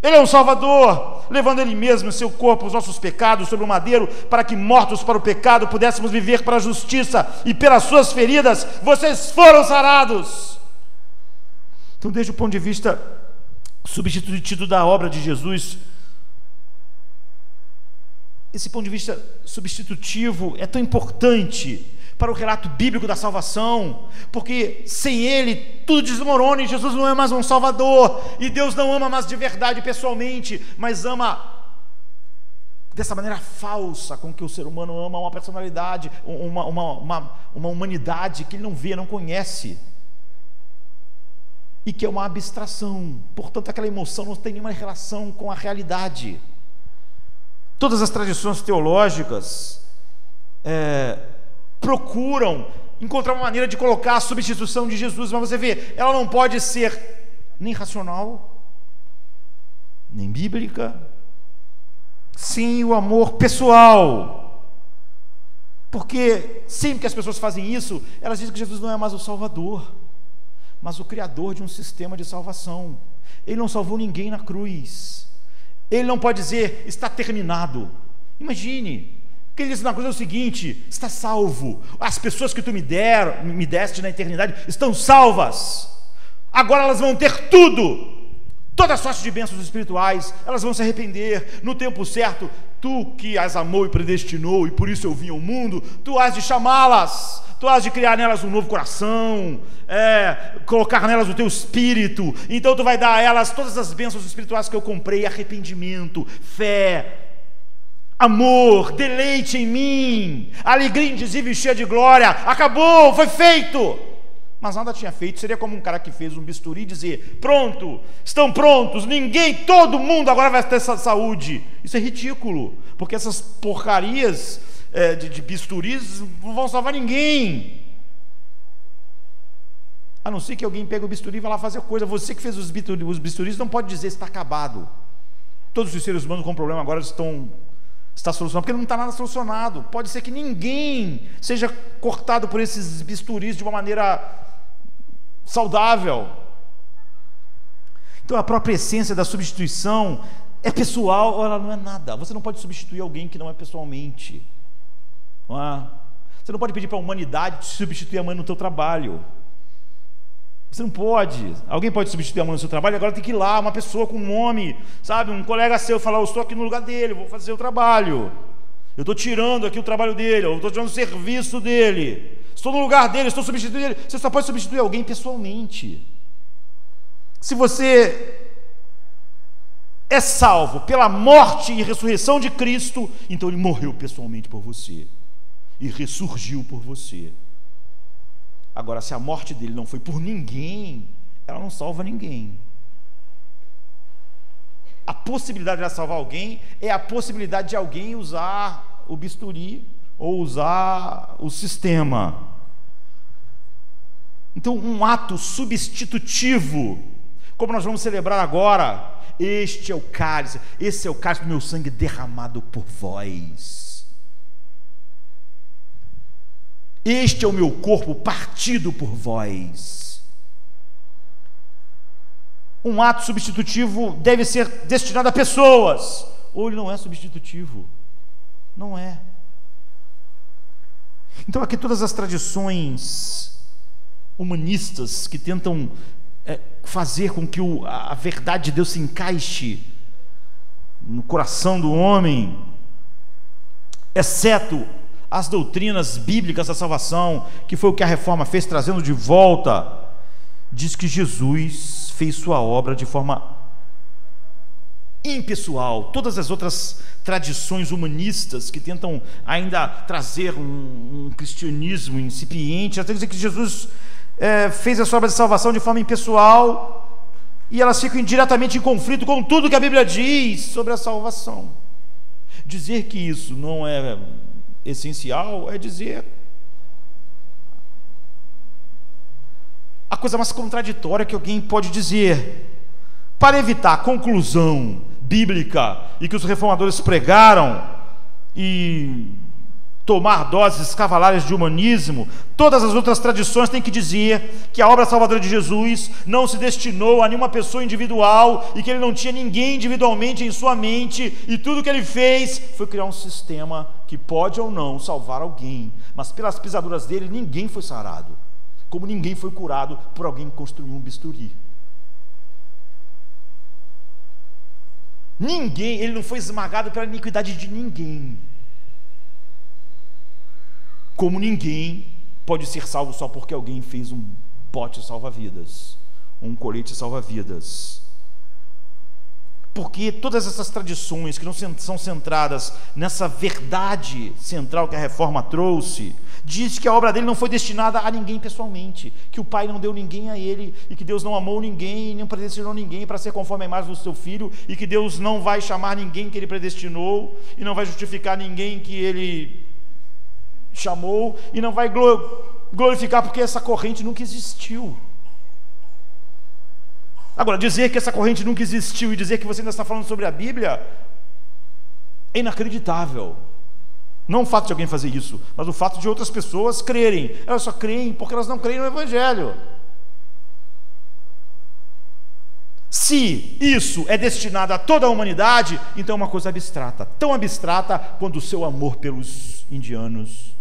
Ele é um salvador, levando ele mesmo em seu corpo os nossos pecados sobre o madeiro, para que, mortos para o pecado, pudéssemos viver para a justiça. E pelas suas feridas vocês foram sarados. Então, desde o ponto de vista substitutivo da obra de Jesus, esse ponto de vista substitutivo é tão importante para o relato bíblico da salvação, porque sem ele tudo desmorona, e Jesus não é mais um Salvador, e Deus não ama mais de verdade pessoalmente, mas ama dessa maneira falsa com que o ser humano ama uma personalidade, uma humanidade que ele não vê, não conhece, e que é uma abstração. Portanto, aquela emoção não tem nenhuma relação com a realidade. Todas as tradições teológicas procuram encontrar uma maneira de colocar a substituição de Jesus, mas você vê, ela não pode ser nem racional, nem bíblica, sem o amor pessoal, porque sempre que as pessoas fazem isso, elas dizem que Jesus não é mais o Salvador, mas o Criador de um sistema de salvação. Ele não salvou ninguém na cruz, ele não pode dizer, está terminado. Imagine, o que ele disse na cruz é o seguinte: está salvo, as pessoas que tu me deste na eternidade estão salvas, agora elas vão ter tudo, toda sorte de bênçãos espirituais, elas vão se arrepender no tempo certo. Tu que as amou e predestinou, e por isso eu vim ao mundo, tu has de chamá-las, tu has de criar nelas um novo coração, colocar nelas o teu espírito, então tu vai dar a elas todas as bênçãos espirituais que eu comprei: arrependimento, fé, amor, deleite em mim, alegria indizível e cheia de glória. Acabou, foi feito. Mas nada tinha feito. Seria como um cara que fez um bisturi e dizer: pronto, estão prontos, todo mundo agora vai ter saúde. Isso é ridículo, porque essas porcarias de bisturis não vão salvar ninguém, a não ser que alguém pegue o bisturi e vá lá fazer coisa. Você que fez os bisturis não pode dizer está acabado. Todos os seres humanos com problema agora está solucionado, porque não está nada solucionado. Pode ser que ninguém seja cortado por esses bisturis de uma maneira saudável. Então a própria essência da substituição é pessoal ou ela não é nada. Você não pode substituir alguém que não é pessoalmente, não é? Você não pode pedir para a humanidade te substituir amanhã no teu trabalho. Você não pode. Alguém pode substituir amanhã no seu trabalho, agora tem que ir lá, uma pessoa com nome, sabe, um colega seu, falar: eu estou aqui no lugar dele, vou fazer o trabalho, eu estou tirando aqui o trabalho dele, eu estou tirando o serviço dele, estou no lugar dele, estou substituindo ele. Você só pode substituir alguém pessoalmente. Se você é salvo pela morte e ressurreição de Cristo, então ele morreu pessoalmente por você e ressurgiu por você. Agora, se a morte dele não foi por ninguém, ela não salva ninguém. A possibilidade de ela salvar alguém é a possibilidade de alguém usar o bisturi ou usar o sistema. Então, um ato substitutivo, como nós vamos celebrar agora: este é o cálice, esse é o cálice do meu sangue derramado por vós. Este é o meu corpo partido por vós. Um ato substitutivo deve ser destinado a pessoas, ou ele não é substitutivo. Não é. Então aqui todas as tradições humanistas que tentam fazer com que a verdade de Deus se encaixe no coração do homem, exceto as doutrinas bíblicas da salvação, que foi o que a reforma fez, trazendo de volta, diz que Jesus fez sua obra de forma impessoal. Todas as outras tradições humanistas que tentam ainda trazer um cristianismo incipiente, até dizer que Jesus fez a sua obra de salvação de forma impessoal, e elas ficam diretamente em conflito com tudo que a Bíblia diz sobre a salvação. Dizer que isso não é essencial é dizer a coisa mais contraditória que alguém pode dizer. Para evitar a conclusão bíblica e que os reformadores pregaram e tomar doses cavalares de humanismo, todas as outras tradições têm que dizer que a obra salvadora de Jesus não se destinou a nenhuma pessoa individual e que ele não tinha ninguém individualmente em sua mente, e tudo que ele fez foi criar um sistema que pode ou não salvar alguém, mas pelas pisaduras dele ninguém foi sarado, como ninguém foi curado por alguém que construiu um bisturi. Ninguém, ele não foi esmagado pela iniquidade de ninguém. Como ninguém pode ser salvo só porque alguém fez um bote salva-vidas, um colete salva-vidas. Porque todas essas tradições que não são centradas nessa verdade central que a reforma trouxe, diz que a obra dele não foi destinada a ninguém pessoalmente, que o Pai não deu ninguém a ele, e que Deus não amou ninguém, nem predestinou ninguém para ser conforme a imagem do seu Filho, e que Deus não vai chamar ninguém que ele predestinou, e não vai justificar ninguém que ele chamou, e não vai glorificar, porque essa corrente nunca existiu. Agora, dizer que essa corrente nunca existiu e dizer que você ainda está falando sobre a Bíblia é inacreditável. Não o fato de alguém fazer isso, mas o fato de outras pessoas crerem. Elas só creem porque elas não creem no Evangelho. Se isso é destinado a toda a humanidade, então é uma coisa abstrata, tão abstrata quanto o seu amor pelos indianos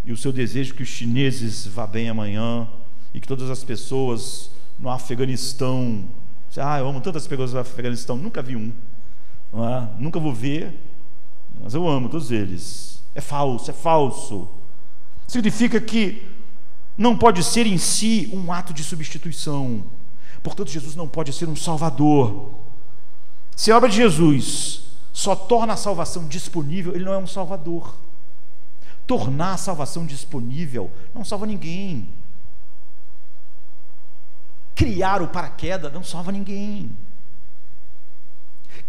e o seu desejo que os chineses vá bem amanhã e que todas as pessoas no Afeganistão, eu amo tantas pessoas no Afeganistão, nunca vi um, não é? Nunca vou ver, mas eu amo todos eles. É falso, é falso. Significa que não pode ser em si um ato de substituição. Portanto, Jesus não pode ser um salvador. Se a obra de Jesus só torna a salvação disponível, ele não é um salvador. Tornar a salvação disponível não salva ninguém. Criar o paraquedas não salva ninguém.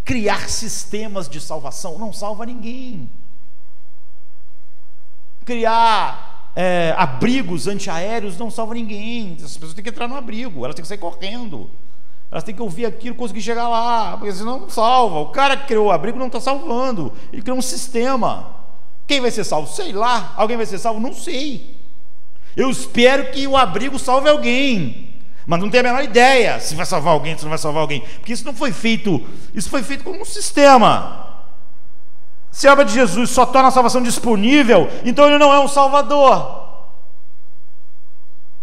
Criar sistemas de salvação não salva ninguém. Criar abrigos antiaéreos não salva ninguém. As pessoas têm que entrar no abrigo, elas têm que sair correndo, elas têm que ouvir aquilo, conseguir chegar lá, porque senão não salva. O cara que criou o abrigo não está salvando, ele criou um sistema. Quem vai ser salvo? Sei lá. Alguém vai ser salvo? Não sei. Eu espero que o abrigo salve alguém, mas não tenho a menor ideia se vai salvar alguém, se não vai salvar alguém, porque isso não foi feito, isso foi feito como um sistema. Se a obra de Jesus só torna a salvação disponível, então ele não é um salvador.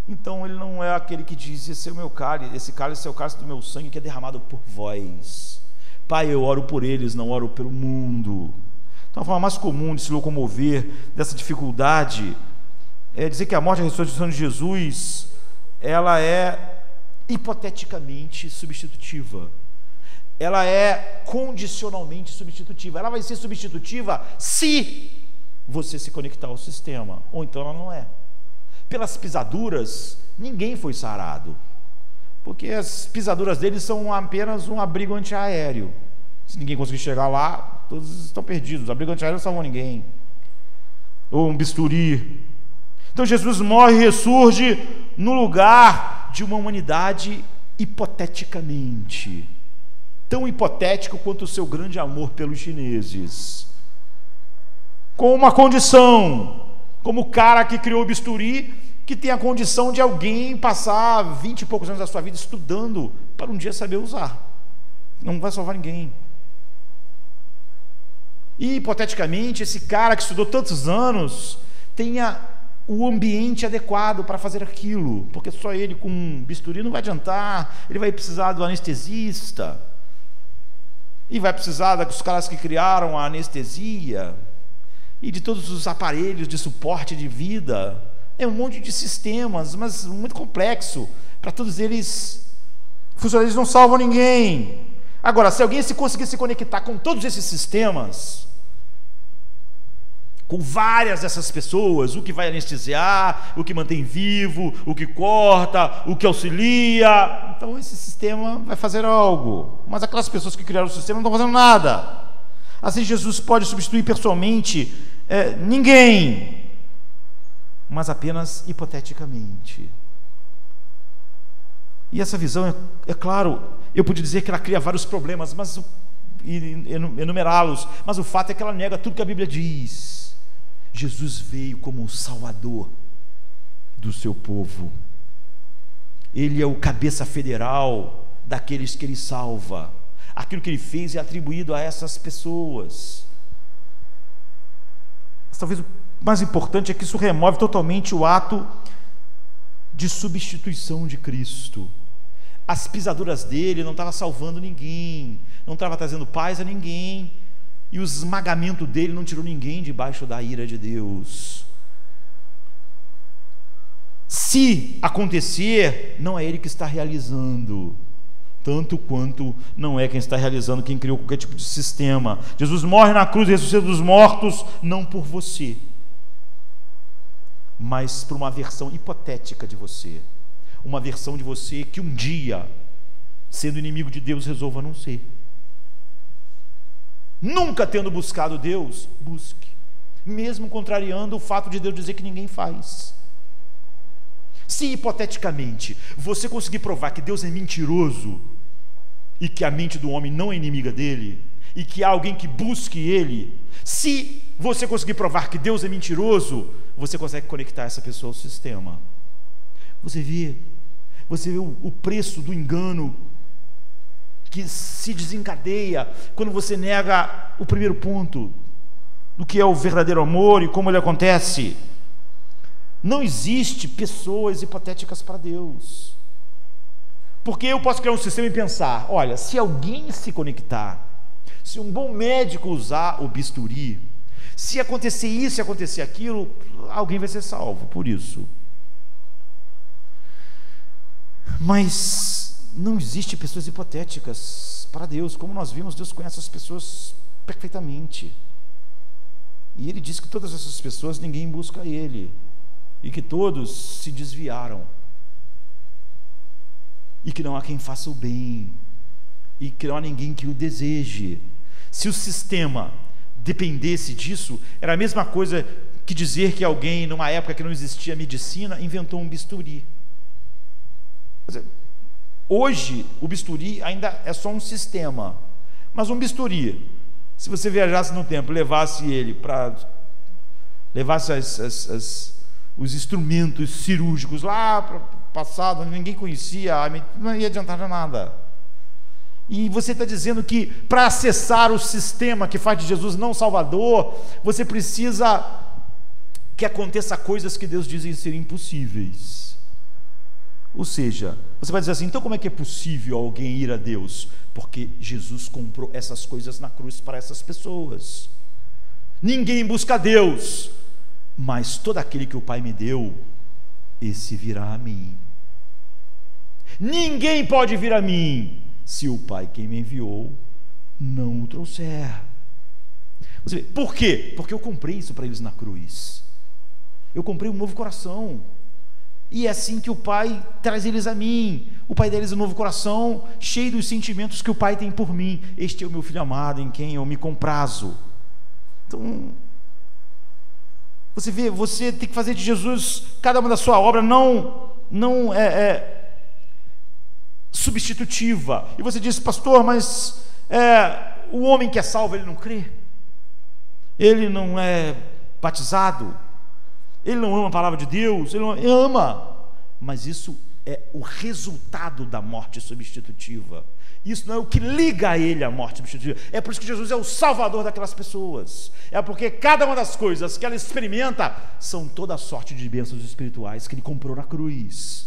Então ele não é aquele que diz: esse é o meu cálice, esse cálice é o cálice do meu sangue que é derramado por vós. Pai, eu oro por eles, não oro pelo mundo. Então a forma mais comum de se locomover dessa dificuldade é dizer que a morte e a ressurreição de Jesus, ela é hipoteticamente substitutiva. Ela é condicionalmente substitutiva. Ela vai ser substitutiva se você se conectar ao sistema, ou então ela não é. Pelas pisaduras, ninguém foi sarado, porque as pisaduras deles são apenas um abrigo antiaéreo. Se ninguém conseguir chegar lá, todos estão perdidos. O abrigo antiaéreo não salvou ninguém. Ou um bisturi. Então Jesus morre e ressurge no lugar de uma humanidade hipoteticamente, tão hipotético quanto o seu grande amor pelos chineses, com uma condição, como o cara que criou o bisturi, que tem a condição de alguém passar 20 e poucos anos da sua vida estudando para um dia saber usar. Não vai salvar ninguém. E hipoteticamente esse cara que estudou tantos anos tenha o ambiente adequado para fazer aquilo, porque só ele com um bisturi não vai adiantar. Ele vai precisar do anestesista, e vai precisar dos caras que criaram a anestesia, e de todos os aparelhos de suporte de vida. É um monte de sistemas, mas muito complexo, para todos eles funcionar. Eles não salvam ninguém. Agora, se alguém conseguir se conectar com todos esses sistemas, com várias dessas pessoas, o que vai anestesiar, o que mantém vivo, o que corta, o que auxilia, então esse sistema vai fazer algo. Mas aquelas pessoas que criaram o sistema não estão fazendo nada. Assim, Jesus pode substituir pessoalmente ninguém, mas apenas hipoteticamente. E essa visão, é claro, eu podia dizer que ela cria vários problemas, e enumerá-los, mas o fato é que ela nega tudo que a Bíblia diz. Jesus veio como o salvador do seu povo. Ele é o cabeça federal daqueles que ele salva. Aquilo que ele fez é atribuído a essas pessoas. Mas talvez o mais importante é que isso remove totalmente o ato de substituição de Cristo. as pisaduras dele não estavam salvando ninguém, não estava trazendo paz a ninguém, e o esmagamento dele não tirou ninguém debaixo da ira de Deus. Se acontecer, não é ele que está realizando, tanto quanto não é quem está realizando, quem criou qualquer tipo de sistema. Jesus morre na cruz e ressuscita dos mortos, não por você, mas por uma versão hipotética de você, uma versão de você que um dia, sendo inimigo de Deus, resolva não ser. Nunca tendo buscado Deus, busque, mesmo contrariando o fato de Deus dizer que ninguém faz. Se hipoteticamente você conseguir provar que Deus é mentiroso e que a mente do homem não é inimiga dele, e que há alguém que busque ele, se você conseguir provar que Deus é mentiroso, você consegue conectar essa pessoa ao sistema. Você vê o preço do engano que se desencadeia quando você nega o primeiro ponto do que é o verdadeiro amor e como ele acontece. Não existe pessoas hipotéticas para Deus, porque eu posso criar um sistema e pensar: olha, se alguém se conectar, se um bom médico usar o bisturi, se acontecer isso e acontecer aquilo, alguém vai ser salvo por isso. Mas não existe pessoas hipotéticas para Deus. Como nós vimos, Deus conhece as pessoas perfeitamente, e Ele diz que todas essas pessoas ninguém busca Ele, e que todos se desviaram, e que não há quem faça o bem, e que não há ninguém que o deseje. Se o sistema dependesse disso, era a mesma coisa que dizer que alguém, numa época que não existia medicina, inventou um bisturi. Hoje o bisturi ainda é só um sistema, mas um bisturi, se você viajasse no tempo, levasse os instrumentos cirúrgicos lá para o passado, ninguém conhecia, não ia adiantar nada. E você está dizendo que para acessar o sistema que faz de Jesus não Salvador, você precisa que aconteça coisas que Deus diz serem impossíveis. Ou seja, você vai dizer assim: então como é que é possível alguém ir a Deus? Porque Jesus comprou essas coisas na cruz para essas pessoas. Ninguém busca Deus, mas todo aquele que o Pai me deu, esse virá a mim. Ninguém pode vir a mim se o Pai quem me enviou não o trouxer. Você vê, por quê? Porque eu comprei isso para eles na cruz. Eu comprei um novo coração, e é assim que o Pai traz eles a mim. O Pai deles é um novo coração, cheio dos sentimentos que o Pai tem por mim. Este é o meu filho amado, em quem eu me comprazo. Então, você vê, você tem que fazer de Jesus cada uma da sua obra não é substitutiva. E você diz: pastor, mas o homem que é salvo, ele não crê, ele não é batizado, ele não ama a palavra de Deus, ele não ama, mas isso é o resultado da morte substitutiva. Isso não é o que liga a ele à morte substitutiva. É por isso que Jesus é o salvador daquelas pessoas. É porque cada uma das coisas que ela experimenta são toda a sorte de bênçãos espirituais que ele comprou na cruz.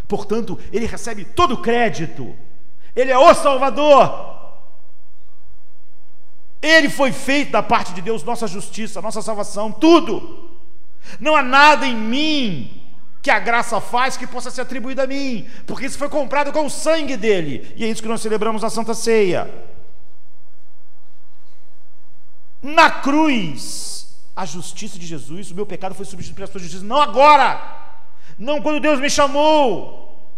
Portanto, ele recebe todo o crédito. Ele é o Salvador. Ele foi feito da parte de Deus nossa justiça, nossa salvação, tudo. Não há nada em mim que a graça faz que possa ser atribuído a mim, porque isso foi comprado com o sangue dele, e é isso que nós celebramos na Santa Ceia. Na cruz, a justiça de Jesus, o meu pecado foi substituído pela sua justiça, não agora, não quando Deus me chamou.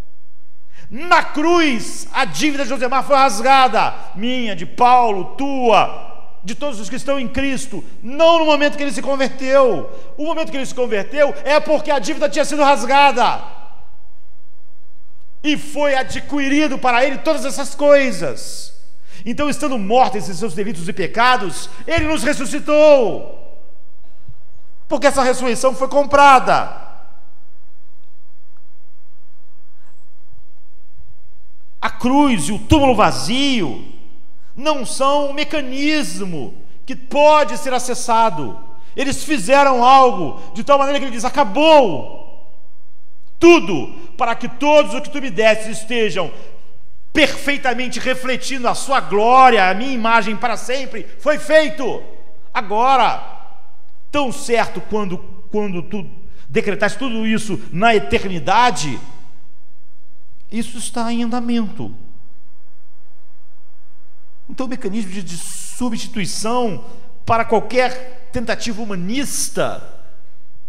Na cruz, a dívida de Josemar foi rasgada, minha, de Paulo, tua, de todos os que estão em Cristo, não no momento que ele se converteu. O momento que ele se converteu é porque a dívida tinha sido rasgada, e foi adquirido para ele todas essas coisas. Então, estando morto em seus delitos e pecados, ele nos ressuscitou, porque essa ressurreição foi comprada. A cruz e o túmulo vazio não são um mecanismo que pode ser acessado. Eles fizeram algo de tal maneira que ele diz: acabou. tudo, para que todos o que tu me deste estejam perfeitamente refletindo a sua glória, a minha imagem para sempre, foi feito. Agora, tão certo quando tu decretaste tudo isso na eternidade, isso está em andamento. Então o mecanismo de substituição para qualquer tentativa humanista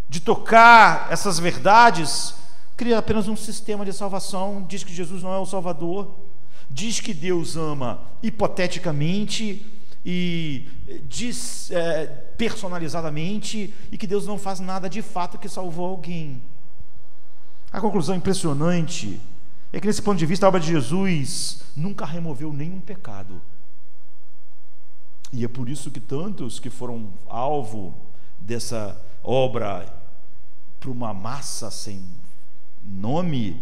de tocar essas verdades cria apenas um sistema de salvação, diz que Jesus não é o Salvador, diz que Deus ama hipoteticamente e diz personalizadamente, e que Deus não faz nada de fato que salvou alguém. A conclusão impressionante é que, nesse ponto de vista, a obra de Jesus nunca removeu nenhum pecado. E é por isso que tantos que foram alvo dessa obra para uma massa sem nome,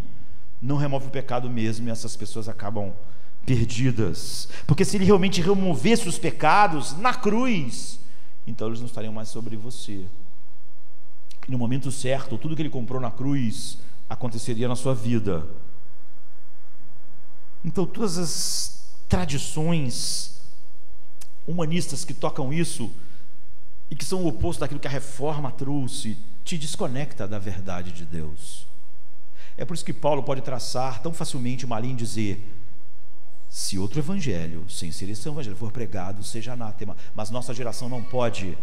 não remove o pecado mesmo, e essas pessoas acabam perdidas. Porque se ele realmente removesse os pecados na cruz, então eles não estariam mais sobre você. E no momento certo, tudo que ele comprou na cruz aconteceria na sua vida. Então todas as tradições humanistas que tocam isso e que são o oposto daquilo que a reforma trouxe, te desconecta da verdade de Deus. É por isso que Paulo pode traçar tão facilmente uma linha e dizer: se outro evangelho, sem ser esse evangelho, for pregado, seja anátema. Mas nossa geração não pode.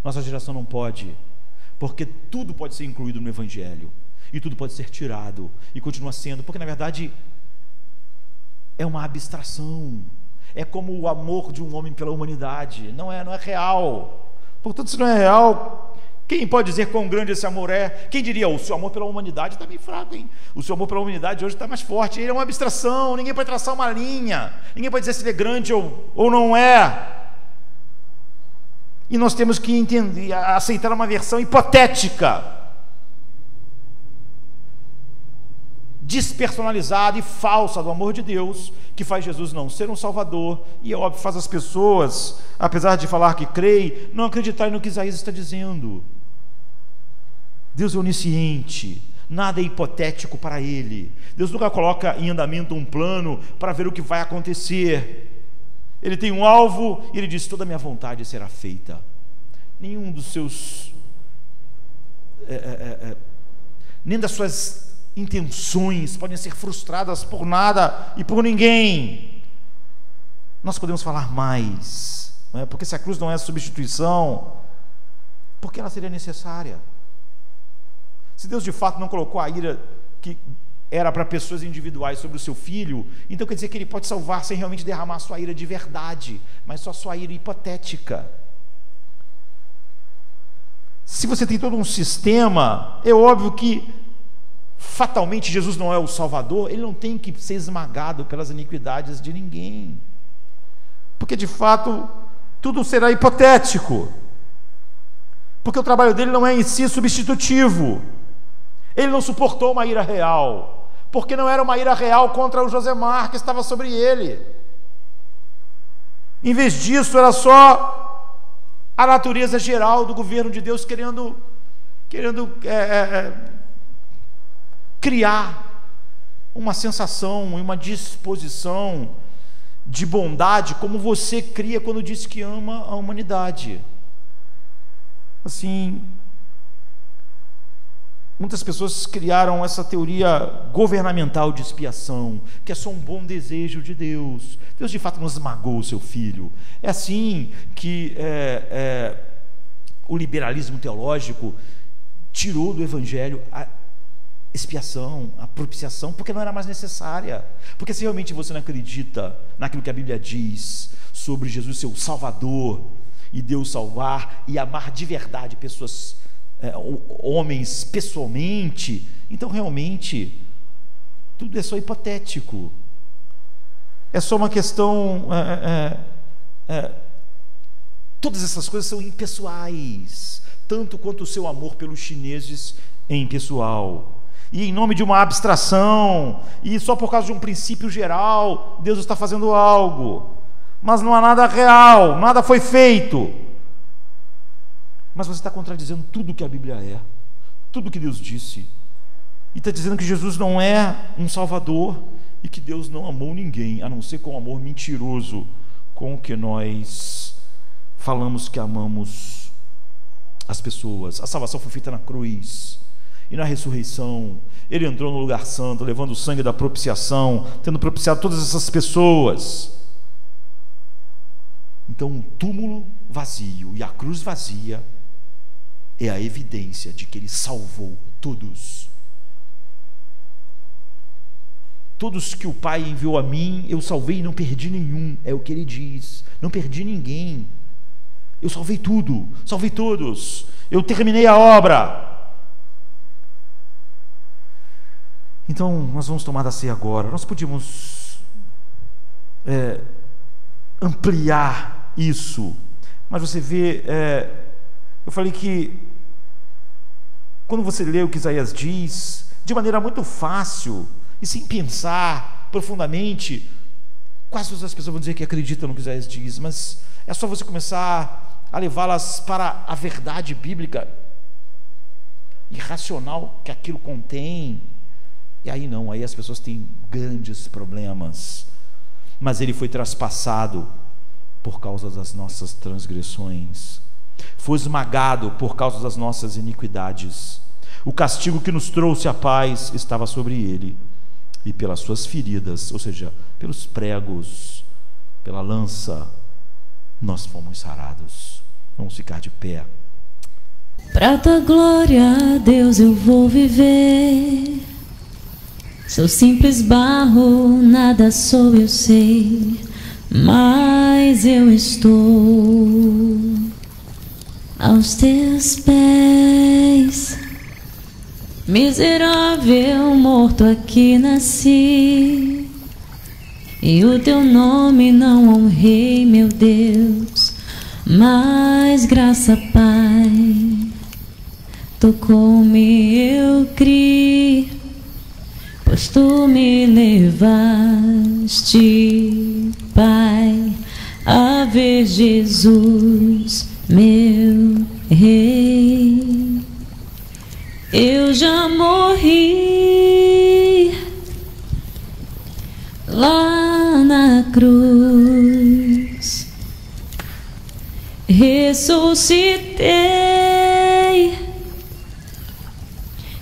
Nossa geração não pode. Porque tudo pode ser incluído no evangelho, e tudo pode ser tirado, e continua sendo, porque na verdade é uma abstração. É como o amor de um homem pela humanidade. Não é real. Portanto, se não é real, quem pode dizer quão grande esse amor é? Quem diria: o seu amor pela humanidade está bem fraco, hein? O seu amor pela humanidade hoje está mais forte. Ele é uma abstração, ninguém pode traçar uma linha, ninguém pode dizer se ele é grande ou não é. E nós temos que entender, aceitar uma versão hipotética, despersonalizada e falsa do amor de Deus, que faz Jesus não ser um Salvador, e é óbvio, faz as pessoas, apesar de falar que creem, não acreditarem no que Isaías está dizendo. Deus é onisciente, nada é hipotético para ele. Deus nunca coloca em andamento um plano para ver o que vai acontecer. Ele tem um alvo e ele diz: toda a minha vontade será feita. Nenhum dos seus nem das suas intenções podem ser frustradas por nada e por ninguém. Nós podemos falar mais, não é? Porque se a cruz não é substituição, por que ela seria necessária? Se Deus de fato não colocou a ira que era para pessoas individuais sobre o seu filho, então quer dizer que ele pode salvar sem realmente derramar sua ira de verdade, mas só sua ira hipotética. Se você tem todo um sistema, é óbvio que fatalmente Jesus não é o Salvador, ele não tem que ser esmagado pelas iniquidades de ninguém, porque de fato tudo será hipotético, porque o trabalho dele não é em si substitutivo. Ele não suportou uma ira real, porque não era uma ira real contra o Josemar que estava sobre ele. Em vez disso, era só a natureza geral do governo de Deus querendo criar uma sensação e uma disposição de bondade, como você cria quando diz que ama a humanidade. Assim, muitas pessoas criaram essa teoria governamental de expiação, que é só um bom desejo de Deus. Deus de fato não esmagou o seu filho. É assim que o liberalismo teológico tirou do evangelho a expiação, a propiciação, porque não era mais necessária. Porque se realmente você não acredita naquilo que a Bíblia diz sobre Jesus ser o Salvador, e Deus salvar e amar de verdade pessoas, homens pessoalmente, então realmente tudo é só hipotético, é só uma questão, todas essas coisas são impessoais, tanto quanto o seu amor pelos chineses é impessoal, e em nome de uma abstração, e só por causa de um princípio geral, Deus está fazendo algo, mas não há nada real, nada foi feito. Mas você está contradizendo tudo que a Bíblia é, tudo que Deus disse. E está dizendo que Jesus não é um salvador e que Deus não amou ninguém, a não ser com um amor mentiroso com o que nós falamos que amamos as pessoas. A salvação foi feita na cruz e na ressurreição. Ele entrou no lugar santo, levando o sangue da propiciação, tendo propiciado todas essas pessoas. Então, um túmulo vazio e a cruz vazia é a evidência de que ele salvou todos. Todos que o Pai enviou a mim, eu salvei e não perdi nenhum, é o que ele diz. Não perdi ninguém. Eu salvei tudo, salvei todos. Eu terminei a obra. Então, nós vamos tomar da ceia agora. Nós podíamos ampliar isso, mas você vê, eu falei que quando você lê o que Isaías diz, de maneira muito fácil e sem pensar profundamente, quase todas as pessoas vão dizer que acreditam no que Isaías diz, mas é só você começar a levá-las para a verdade bíblica e racional que aquilo contém, e aí não, aí as pessoas têm grandes problemas. Mas ele foi traspassado por causa das nossas transgressões, foi esmagado por causa das nossas iniquidades. O castigo que nos trouxe a paz estava sobre ele, e pelas suas feridas, ou seja, pelos pregos, pela lança, nós fomos sarados. Vamos ficar de pé. Pra tua glória, Deus, eu vou viver. Sou simples barro, nada sou, eu sei, mas eu estou aos teus pés. Miserável, morto aqui nasci, e o teu nome não honrei, meu Deus, mas graça, Pai, tocou-me, eu criei, pois tu me levaste, Pai, a ver Jesus, meu Rei. Eu já morri lá na cruz, ressuscitei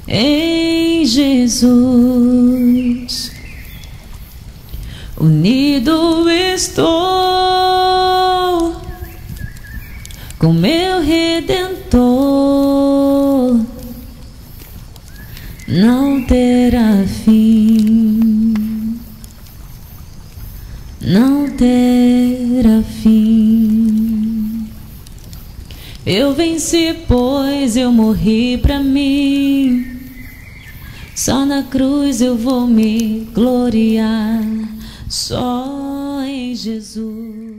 em Jesus, unido estou com meu Redentor, não terá fim, não terá fim. Eu venci, pois eu morri pra mim. Só na cruz eu vou me gloriar, só em Jesus.